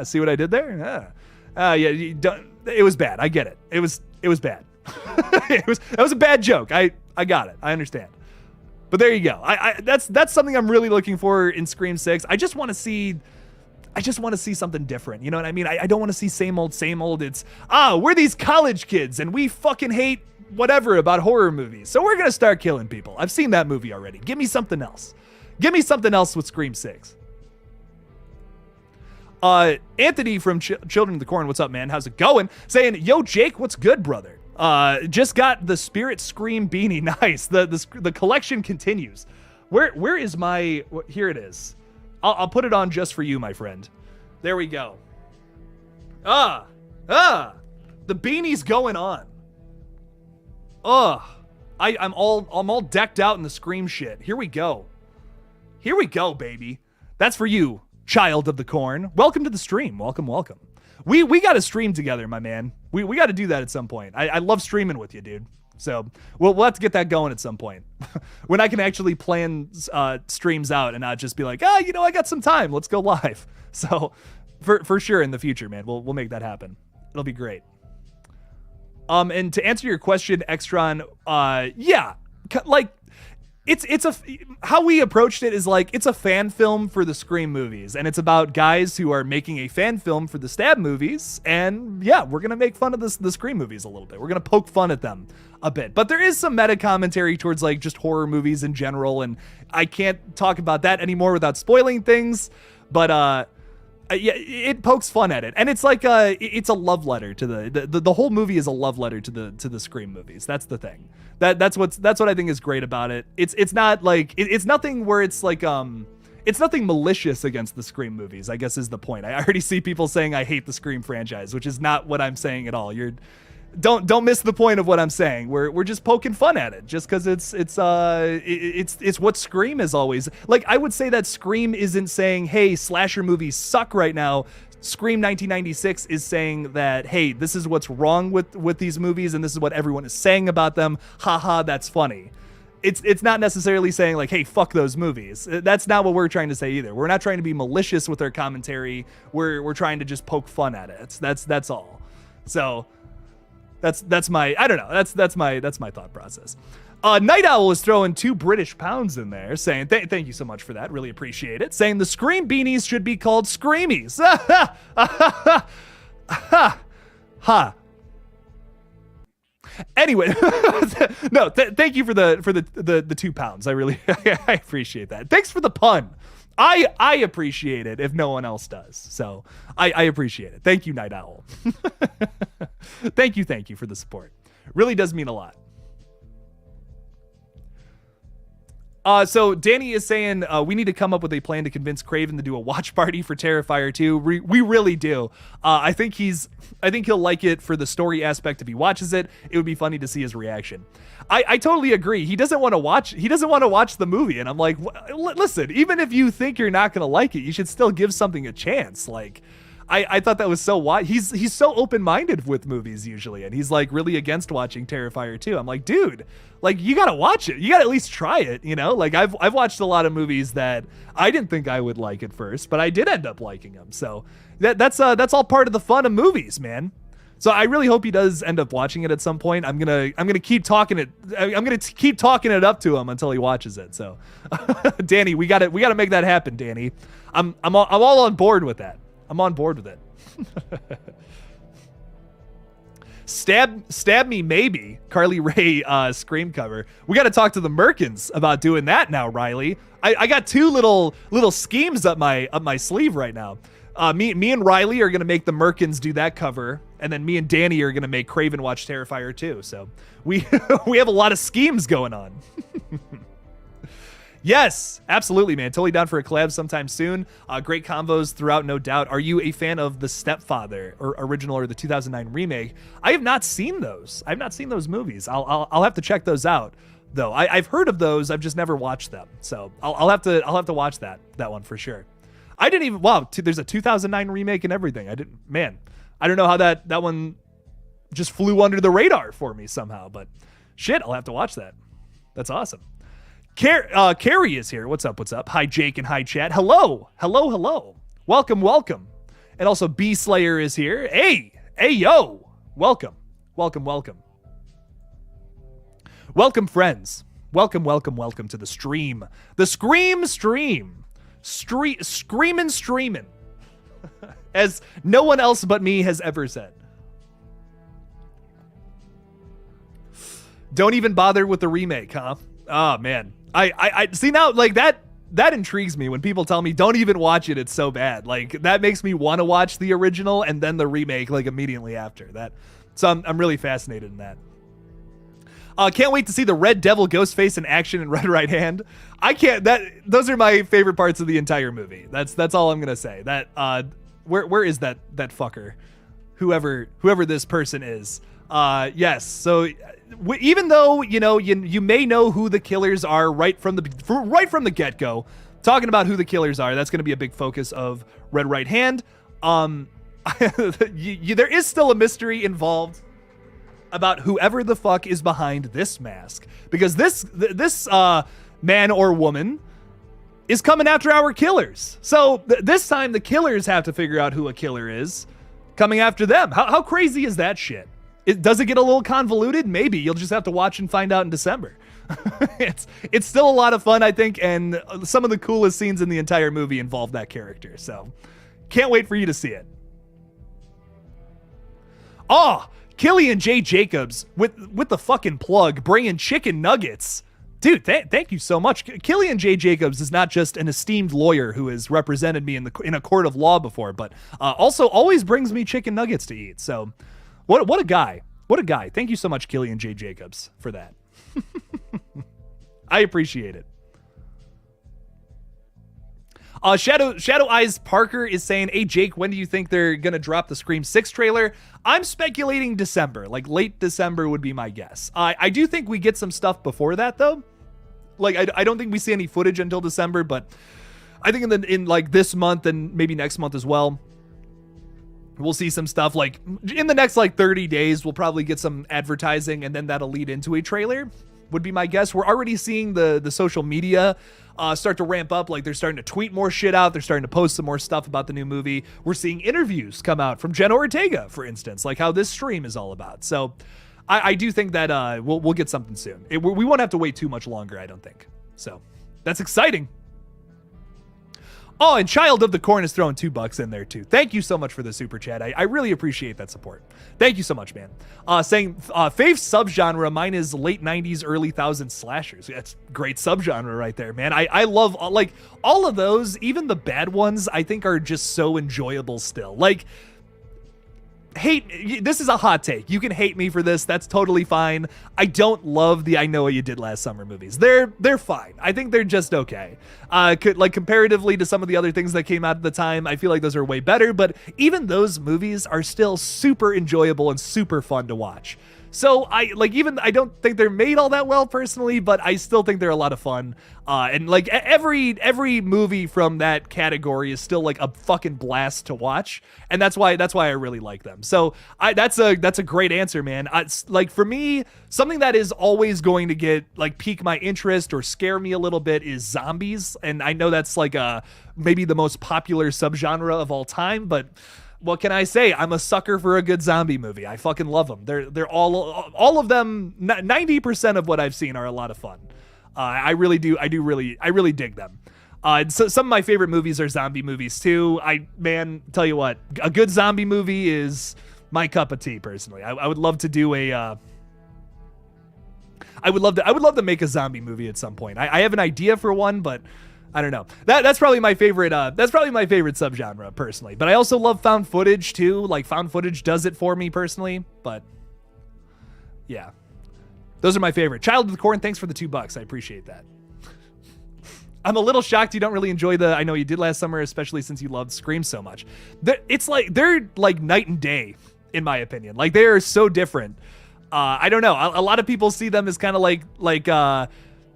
See what I did there? Yeah, you don't, it was bad. I get it. It was bad. That was a bad joke. I got it. I understand. But there you go. That's something I'm really looking for in Scream 6. I just want to see something different. You know what I mean? I don't want to see same old. It's, we're these college kids and we fucking hate whatever about horror movies. So we're going to start killing people. I've seen that movie already. Give me something else. Give me something else with Scream 6. Anthony from Children of the Corn, what's up, man? How's it going? Saying, yo, Jake, what's good, brother? Just got the Spirit Scream beanie. Nice. The collection continues. Where is my... Here it is. I'll put it on just for you, my friend. There we go. The beanie's going on. I'm all decked out in the Scream shit. Here we go. Here we go, baby. That's for you, child of the corn. Welcome to the stream. Welcome. We got to stream together, my man. We got to do that at some point. I love streaming with you, dude. So we'll have to get that going at some point when I can actually plan streams out and not just be like, I got some time. Let's go live. So for sure in the future, man, we'll make that happen. It'll be great. And to answer your question, Extron, yeah, like it's how we approached it is like, it's a fan film for the Scream movies, and it's about guys who are making a fan film for the Stab movies. And yeah, we're going to make fun of the Scream movies a little bit. We're going to poke fun at them a bit, but there is some meta commentary towards like just horror movies in general. And I can't talk about that anymore without spoiling things, but, yeah, it pokes fun at it, and it's like it's a love letter to the whole movie is a love letter to the Scream movies. That's the thing. That's what I think is great about it. It's not like it's nothing where it's like it's nothing malicious against the Scream movies, I guess is the point. I already see people saying I hate the Scream franchise, which is not what I'm saying at all. Don't miss the point of what I'm saying. We're just poking fun at it just because it's what Scream is always like. I would say that Scream isn't saying, hey, slasher movies suck right now. Scream 1996 is saying that, hey, this is what's wrong with these movies and this is what everyone is saying about them. Haha, that's funny. It's not necessarily saying like, hey, fuck those movies. That's not what we're trying to say either. We're not trying to be malicious with our commentary. We're trying to just poke fun at it. That's all. So that's my, I don't know. That's my thought process. Night Owl is throwing £2 in there, saying thank you so much for that. Really appreciate it. Saying the Scream beanies should be called Screamies. Ha. Anyway, no, thank you for the £2. I really I appreciate that. Thanks for the pun. I appreciate it if no one else does. So I appreciate it. Thank you, Night Owl. Thank you for the support. Really does mean a lot. So Danny is saying we need to come up with a plan to convince Craven to do a watch party for Terrifier 2. We really do. I think he'll like it for the story aspect if he watches it. It would be funny to see his reaction. I totally agree. He doesn't want to watch the movie, and I'm like, listen, even if you think you're not gonna like it, you should still give something a chance. Like, I thought that was so wide. He's so open-minded with movies usually, and he's like really against watching Terrifier 2. I'm like, dude, like you gotta watch it. You gotta at least try it, you know? Like I've watched a lot of movies that I didn't think I would like at first, but I did end up liking them. So that's all part of the fun of movies, man. So I really hope he does end up watching it at some point. I'm gonna keep talking it. I'm gonna keep talking it up to him until he watches it. So, Danny, we gotta make that happen, Danny. I'm all on board with that. I'm on board with it. Stab me maybe. Carly Rae Scream cover. We got to talk to the Merkins about doing that now, Riley. I got two little schemes up my sleeve right now. Me and Riley are gonna make the Merkins do that cover, and then me and Danny are gonna make Craven watch Terrifier 2. So we we have a lot of schemes going on. Yes, absolutely, man. Totally down for a collab sometime soon. Great combos throughout, no doubt. Are you a fan of The Stepfather, or original, or the 2009 remake? I have not seen those. I've not seen those movies. I'll have to check those out, though. I've heard of those. I've just never watched them. So I'll have to watch that one for sure. I didn't even, wow, there's a 2009 remake and everything. I don't know how that one just flew under the radar for me somehow, but shit, I'll have to watch that. That's awesome. Carrie is here. What's up? Hi, Jake, and hi, chat. Hello. Welcome. And also, B Slayer is here. Hey, yo. Welcome, friends. Welcome to the stream. The stream. Screamin'. As no one else but me has ever said. Don't even bother with the remake, huh? Oh, man. I see now, like, that intrigues me when people tell me don't even watch it, it's so bad. Like, that makes me want to watch the original and then the remake, like, immediately after that. So I'm really fascinated in that. Can't wait to see the Red Devil Ghostface in action in Red Right Hand. Those are my favorite parts of the entire movie. That's all I'm gonna say. That where is that fucker? Whoever this person is. Yes. So even though you may know who the killers are right from the get-go, talking about who the killers are, that's going to be a big focus of Red Right Hand. There is still a mystery involved about whoever the fuck is behind this mask, because this man or woman is coming after our killers. So this time the killers have to figure out who a killer is coming after them. How crazy is that shit? Does it get a little convoluted? Maybe. You'll just have to watch and find out in December. It's still a lot of fun, I think, and some of the coolest scenes in the entire movie involve that character. So can't wait for you to see it. Oh, Killian J. Jacobs with the fucking plug, bringing chicken nuggets. Dude, thank you so much. Killian J. Jacobs is not just an esteemed lawyer who has represented me in a court of law before, but also always brings me chicken nuggets to eat. So what a guy. What a guy. Thank you so much, Killian J. Jacobs, for that. I appreciate it. Shadow Eyes Parker is saying, hey, Jake, when do you think they're going to drop the Scream 6 trailer? I'm speculating December. Like, late December would be my guess. I do think we get some stuff before that, though. Like, I don't think we see any footage until December, but I think in like this month and maybe next month as well, we'll see some stuff. Like, in the next, like, 30 days, we'll probably get some advertising, and then that'll lead into a trailer, would be my guess. We're already seeing the social media start to ramp up. Like, they're starting to tweet more shit out. They're starting to post some more stuff about the new movie. We're seeing interviews come out from Jenna Ortega, for instance, like how this stream is all about. So I do think that we'll get something soon. We won't have to wait too much longer, I don't think. So that's exciting. Oh, and Child of the Corn is throwing $2 in there too. Thank you so much for the super chat. I really appreciate that support. Thank you so much, man. Saying fave subgenre, mine is late 90s, early thousands slashers. That's great subgenre right there, man. I love like all of those, even the bad ones, I think are just so enjoyable still. Like, this is a hot take. You can hate me for this. That's totally fine. I don't love the I Know What You Did Last Summer movies. They're fine. I think they're just okay. Like, comparatively to some of the other things that came out at the time, I feel like those are way better, but even those movies are still super enjoyable and super fun to watch. So I don't think they're made all that well personally, but I still think they're a lot of fun. And like every movie from that category is still like a fucking blast to watch, and that's why I really like them. So that's a great answer, man. Like, for me, something that is always going to get like pique my interest or scare me a little bit is zombies, and I know that's like maybe the most popular subgenre of all time, but what can I say? I'm a sucker for a good zombie movie. I fucking love them. They're all of them. 90% of what I've seen are a lot of fun. I really do. I really dig them. So some of my favorite movies are zombie movies too. Tell you what, a good zombie movie is my cup of tea personally. I would love to do a. I would love to make a zombie movie at some point. I have an idea for one, but I don't know. That's probably my favorite. That's probably my favorite subgenre personally. But I also love found footage too. Like, found footage does it for me personally. But yeah, those are my favorite. Child of the Corn, thanks for the $2. I appreciate that. I'm a little shocked you don't really enjoy the I Know You Did Last Summer, especially since you loved Scream so much. It's like they're like night and day, in my opinion. Like they are so different. I don't know. A lot of people see them as kind of like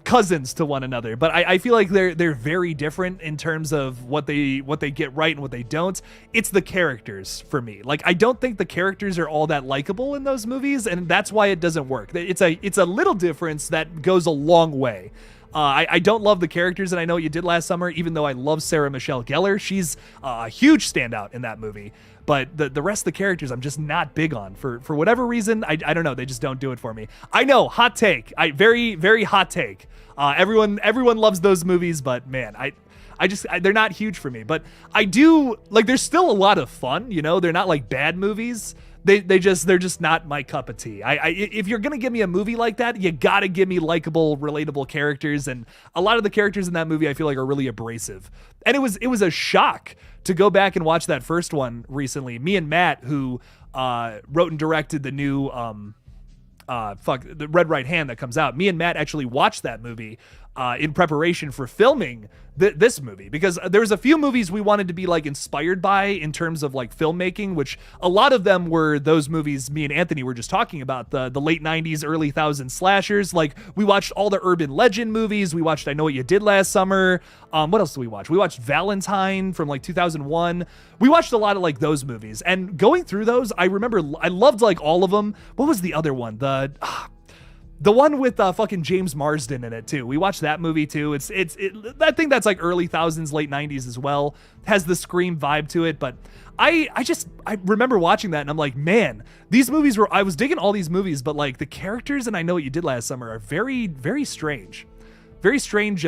cousins to one another, but I feel like they're very different in terms of what they get right and what they don't. It's the characters for me. Like I don't think the characters are all that likable in those movies, and that's why it doesn't work. It's a little difference that goes a long way. I don't love the characters, and I Know What You Did Last Summer, even though I love Sarah Michelle Gellar. She's a huge standout in that movie. But the rest of the characters, I'm just not big on. For whatever reason, I don't know. They just don't do it for me. I know, hot take. Very, very hot take. Everyone loves those movies, but man, they're not huge for me. But I do, like, there's still a lot of fun, you know? They're not like bad movies. They're just not my cup of tea. If you're gonna give me a movie like that, you gotta give me likable, relatable characters, and a lot of the characters in that movie I feel like are really abrasive. And it was a shock to go back and watch that first one recently. Me and Matt, who wrote and directed the new the Red Right Hand that comes out. Me and Matt actually watched that movie in preparation for filming this movie, because there was a few movies we wanted to be like inspired by in terms of like filmmaking, which a lot of them were those movies me and Anthony were just talking about, the late 90s, early 2000s slashers. Like we watched all the urban legend movies. We watched I Know What You Did Last Summer. What else did we watch? We watched Valentine from like 2001. We watched a lot of like those movies, and going through those, I remember I loved like all of them. What was the other one? The one with fucking James Marsden in it too. We watched that movie too. I think that's like early thousands, late 90s as well. Has the Scream vibe to it, but I remember watching that and I'm like, man, these movies I was digging all these movies, but like the characters and I Know What You Did Last Summer are very, very strange. Very strange,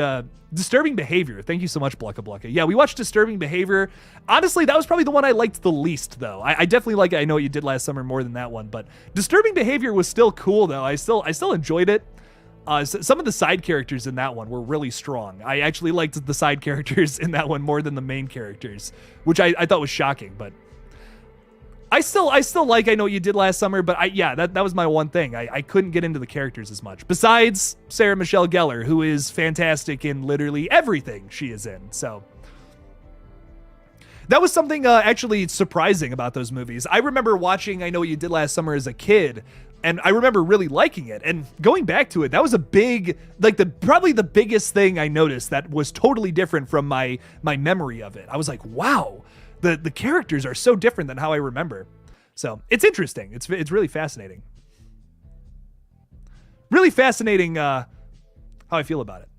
Disturbing Behavior. Thank you so much, Blucka Blucka. Yeah, we watched Disturbing Behavior. Honestly, that was probably the one I liked the least, though. I definitely like I Know What You Did Last Summer more than that one, but Disturbing Behavior was still cool, though. I still enjoyed it. Some of the side characters in that one were really strong. I actually liked the side characters in that one more than the main characters, which I thought was shocking, but I still like I Know What You Did Last Summer, but that was my one thing. I couldn't get into the characters as much. Besides Sarah Michelle Gellar, who is fantastic in literally everything she is in. So that was something actually surprising about those movies. I remember watching I Know What You Did Last Summer as a kid, and I remember really liking it. And going back to it, that was a big, like probably the biggest thing I noticed that was totally different from my memory of it. I was like, wow. The characters are so different than how I remember. So it's interesting. It's really fascinating. Really fascinating how I feel about it.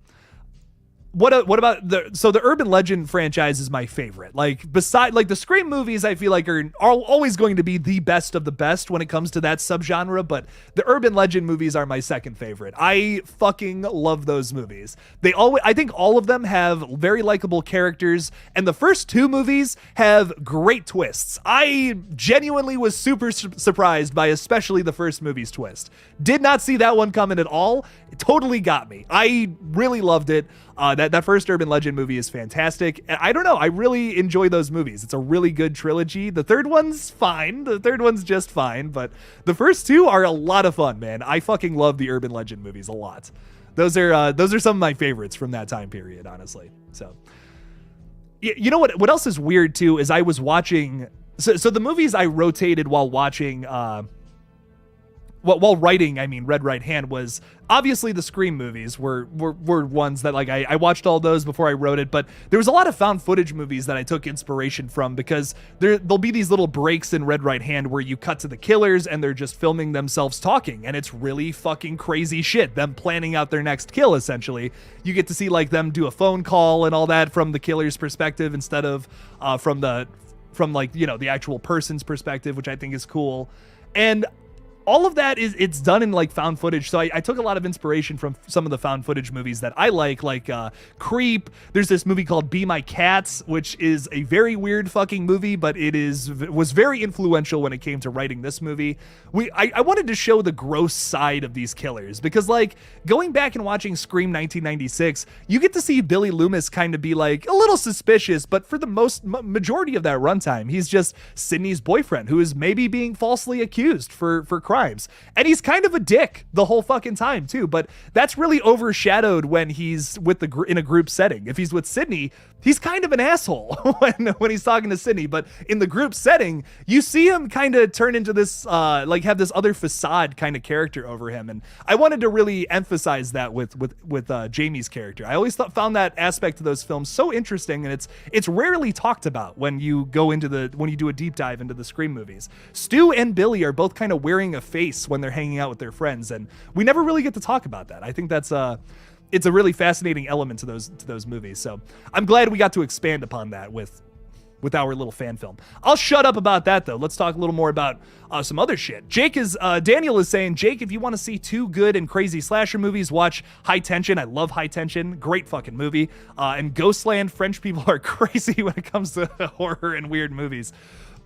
What about the Urban Legend franchise is my favorite. Like beside like the Scream movies, I feel like are always going to be the best of the best when it comes to that subgenre, but the Urban Legend movies are my second favorite. I fucking love those movies. I think all of them have very likable characters, and the first two movies have great twists. I genuinely was super surprised by especially the first movie's twist. Did not see that one coming at all. It totally got me. I really loved it. That first Urban Legend movie is fantastic. I don't know. I really enjoy those movies. It's a really good trilogy. The third one's fine. The third one's just fine. But the first two are a lot of fun, man. I fucking love the Urban Legend movies a lot. Those are some of my favorites from that time period, honestly. So, you know what else is weird too is I was watching. So the movies I rotated while watching. While writing, I mean, Red Right Hand was obviously the Scream movies were ones that like I watched all those before I wrote it, but there was a lot of found footage movies that I took inspiration from because there'll be these little breaks in Red Right Hand where you cut to the killers and they're just filming themselves talking, and it's really fucking crazy shit. Them planning out their next kill, essentially. You get to see like them do a phone call and all that from the killer's perspective instead of from like, you know, the actual person's perspective, which I think is cool. And all of that it's done in like found footage. So I took a lot of inspiration from some of the found footage movies that I like Creep. There's this movie called Be My Cats, which is a very weird fucking movie, but was very influential when it came to writing this movie. I wanted to show the gross side of these killers because like going back and watching Scream 1996, you get to see Billy Loomis kind of be like a little suspicious, but for the majority of that runtime, he's just Sydney's boyfriend who is maybe being falsely accused for crime. crimes. And he's kind of a dick the whole fucking time too, but that's really overshadowed when he's with in a group setting. If he's with Sydney, he's kind of an asshole when he's talking to Sydney, but in the group setting, you see him kind of turn into this, like have this other facade kind of character over him. And I wanted to really emphasize that with Jamie's character. I always found that aspect of those films so interesting, and it's rarely talked about when you do a deep dive into the Scream movies. Stu and Billy are both kind of wearing a face when they're hanging out with their friends, and we never really get to talk about that. I think that's it's a really fascinating element to those movies. So I'm glad we got to expand upon that with our little fan film. I'll shut up about that though. Let's talk a little more about some other shit. Daniel is saying, Jake, if you want to see 2 good and crazy slasher movies, watch High Tension. I love High Tension. Great fucking movie. And Ghostland. French people are crazy when it comes to horror and weird movies.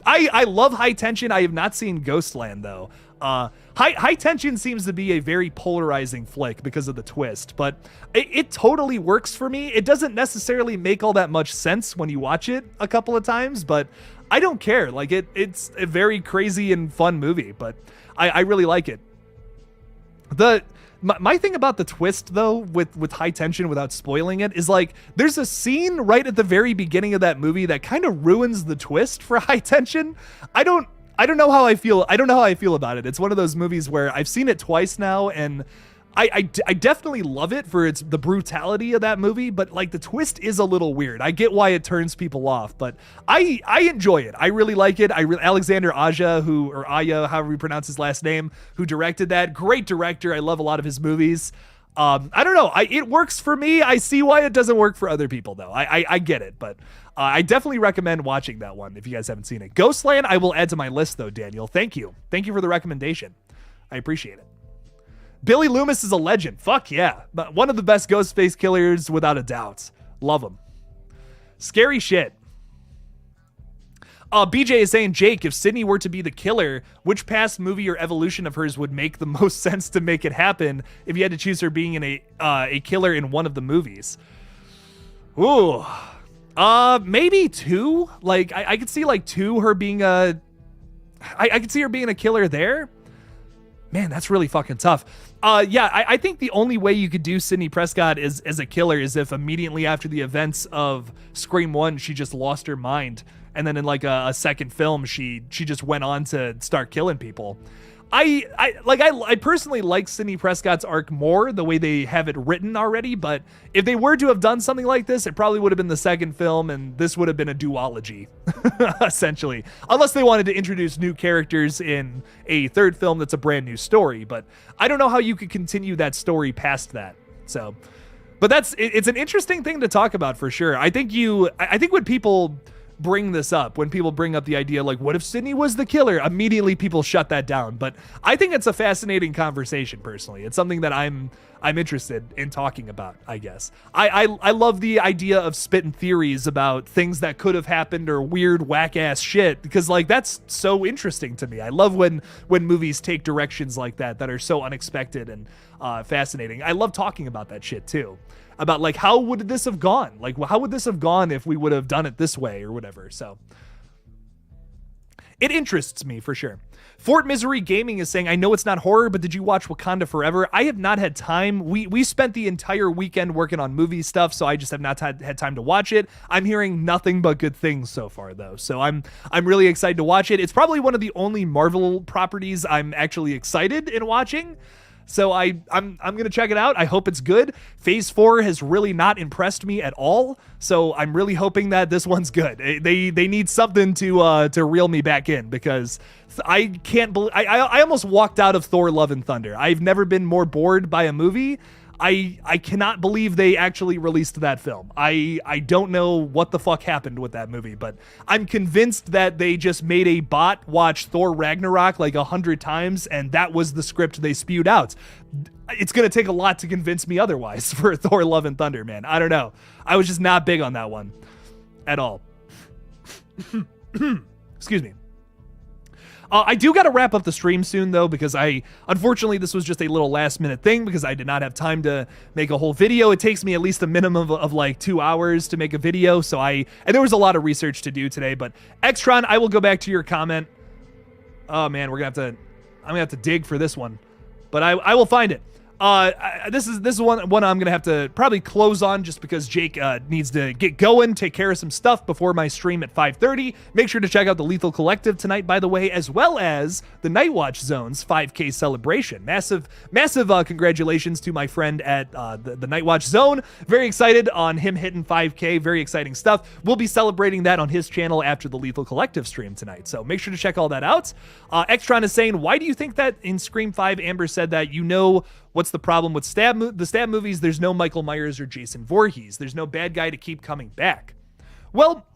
I love High Tension. I have not seen Ghostland though. High Tension seems to be a very polarizing flick because of the twist, but it totally works for me. It doesn't necessarily make all that much sense when you watch it a couple of times, but I don't care. Like it's a very crazy and fun movie, but I really like it. My thing about the twist though with High Tension, without spoiling it, is like there's a scene right at the very beginning of that movie that kind of ruins the twist for High Tension. I don't know how I feel. I don't know how I feel about it. It's one of those movies where I've seen it twice now, and I definitely love it for the brutality of that movie, but like the twist is a little weird. I get why it turns people off, but I enjoy it. I really like it. Alexander Aja, or Aya, however you pronounce his last name, who directed that, great director. I love a lot of his movies. I don't know. It works for me. I see why it doesn't work for other people though. I get it, but I definitely recommend watching that one if you guys haven't seen it. Ghostland, I will add to my list though, Daniel. Thank you. Thank you for the recommendation. I appreciate it. Billy Loomis is a legend. Fuck yeah. But one of the best Ghostface killers without a doubt. Love him. Scary shit. BJ is saying, Jake, if Sydney were to be the killer, which past movie or evolution of hers would make the most sense to make it happen if you had to choose her being in a killer in one of the movies? Ooh. Maybe 2. Like, I could see like 2 her being I could see her being a killer there. Man, that's really fucking tough. Yeah, I think the only way you could do Sidney Prescott as a killer is if immediately after the events of Scream 1, she just lost her mind. And then in like a second film, she just went on to start killing people. I personally like Sidney Prescott's arc more, the way they have it written already, but if they were to have done something like this, it probably would have been the second film, and this would have been a duology, essentially. Unless they wanted to introduce new characters in a third film that's a brand new story, but I don't know how you could continue that story past that, so... But it's an interesting thing to talk about for sure. I think when people bring this up, when people bring up the idea like, what if Sydney was the killer, immediately people shut that down. But I think it's a fascinating conversation personally. It's something that I'm interested in talking about, I guess. I love the idea of spitting theories about things that could have happened or weird whack ass shit, because like that's so interesting to me. I love when movies take directions like that are so unexpected and fascinating. I love talking about that shit too. About like, how would this have gone? Like, how would this have gone if we would have done it this way or whatever? So it interests me for sure. Fort Misery Gaming is saying, I know it's not horror, but did you watch Wakanda Forever? I have not had time. We spent the entire weekend working on movie stuff, so I just have not had time to watch it. I'm hearing nothing but good things so far, though. So I'm really excited to watch it. It's probably one of the only Marvel properties I'm actually excited in watching. So I'm gonna check it out. I hope it's good. Phase 4 has really not impressed me at all. So I'm really hoping that this one's good. They need something to reel me back in, because I can't believe I almost walked out of Thor: Love and Thunder. I've never been more bored by a movie. I cannot believe they actually released that film. I don't know what the fuck happened with that movie, but I'm convinced that they just made a bot watch Thor Ragnarok like 100 times, and that was the script they spewed out. It's going to take a lot to convince me otherwise for Thor: Love and Thunder, man. I don't know. I was just not big on that one at all. Excuse me. I do got to wrap up the stream soon, though, because unfortunately, this was just a little last-minute thing because I did not have time to make a whole video. It takes me at least a minimum of like 2 hours to make a video, and there was a lot of research to do today, but Xtron, I will go back to your comment. Oh, man, we're going to have to... I'm gonna have to dig for this one, but I will find it. This is one I'm gonna have to probably close on just because Jake needs to get going, take care of some stuff before my stream at 5:30. Make sure to check out the Lethal Collective tonight, by the way, as well as the Night Watch Zone's 5K celebration. Massive congratulations to my friend at the Night Watch Zone. Very excited on him hitting 5K. Very exciting stuff. We'll be celebrating that on his channel after the Lethal Collective stream tonight. So make sure to check all that out. Extron is saying, why do you think that in Scream 5, Amber said that what's the problem with the stab movies? There's no Michael Myers or Jason Voorhees. There's no bad guy to keep coming back. Well,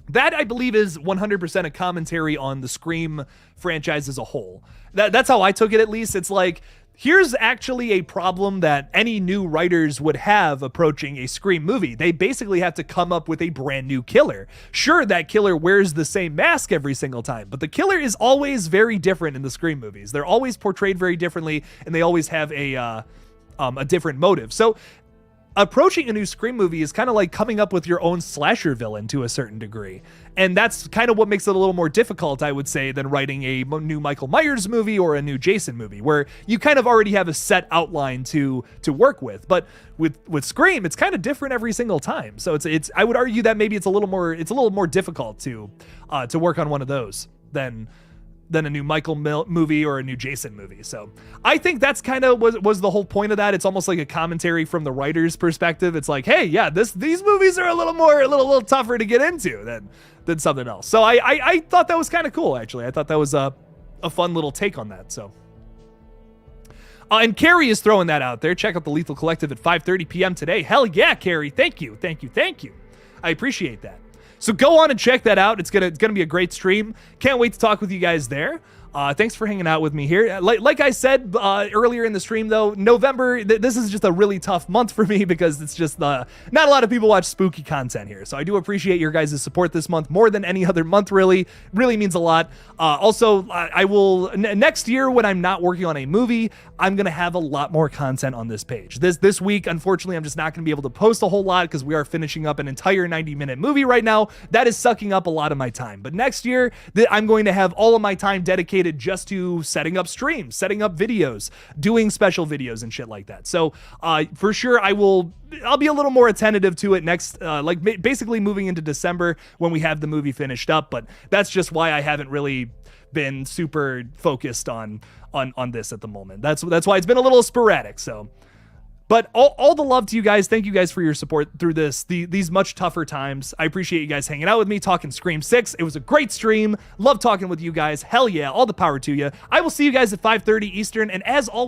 that I believe is 100% a commentary on the Scream franchise as a whole. That's how I took it, at least. It's like, here's actually a problem that any new writers would have approaching a Scream movie. They basically have to come up with a brand new killer. Sure, that killer wears the same mask every single time, but the killer is always very different in the Scream movies. They're always portrayed very differently, and they always have a different motive. So approaching a new Scream movie is kind of like coming up with your own slasher villain to a certain degree. And that's kind of what makes it a little more difficult, I would say, than writing a new Michael Myers movie or a new Jason movie, where you kind of already have a set outline to work with. But with Scream, it's kind of different every single time. So it's I would argue that maybe it's a little more difficult to work on one of those than a new Michael movie or a new Jason movie. So I think that's kind of was the whole point of that. It's almost like a commentary from the writer's perspective. It's like, hey, yeah, these movies are a little tougher to get into than something else. So I thought that was kind of cool, actually. I thought that was a fun little take on that. So and Carrie is throwing that out there. Check out the Lethal Collective at 5:30 p.m. today. Hell yeah, Carrie. Thank you. I appreciate that. So go on and check that out. It's gonna be a great stream. Can't wait to talk with you guys there. Thanks for hanging out with me here. Like I said earlier in the stream, though, November, this is just a really tough month for me because it's just not a lot of people watch spooky content here. So I do appreciate your guys' support this month more than any other month, really means a lot. Also, I will, next year when I'm not working on a movie, I'm going to have a lot more content on this page. This week, unfortunately, I'm just not going to be able to post a whole lot because we are finishing up an entire 90-minute movie right now. That is sucking up a lot of my time. But next year, I'm going to have all of my time dedicated just to setting up streams, setting up videos, doing special videos and shit like that. So for sure, I'll be a little more attentive to it next, basically moving into December when we have the movie finished up. But that's just why I haven't really been super focused on this at the moment. That's why it's been a little sporadic. So, but all the love to you guys. Thank you guys for your support through these much tougher times. I appreciate you guys hanging out with me, talking Scream 6. It was a great stream. Love talking with you guys. Hell yeah. All the power to you. I will see you guys at 5:30 Eastern. And as always,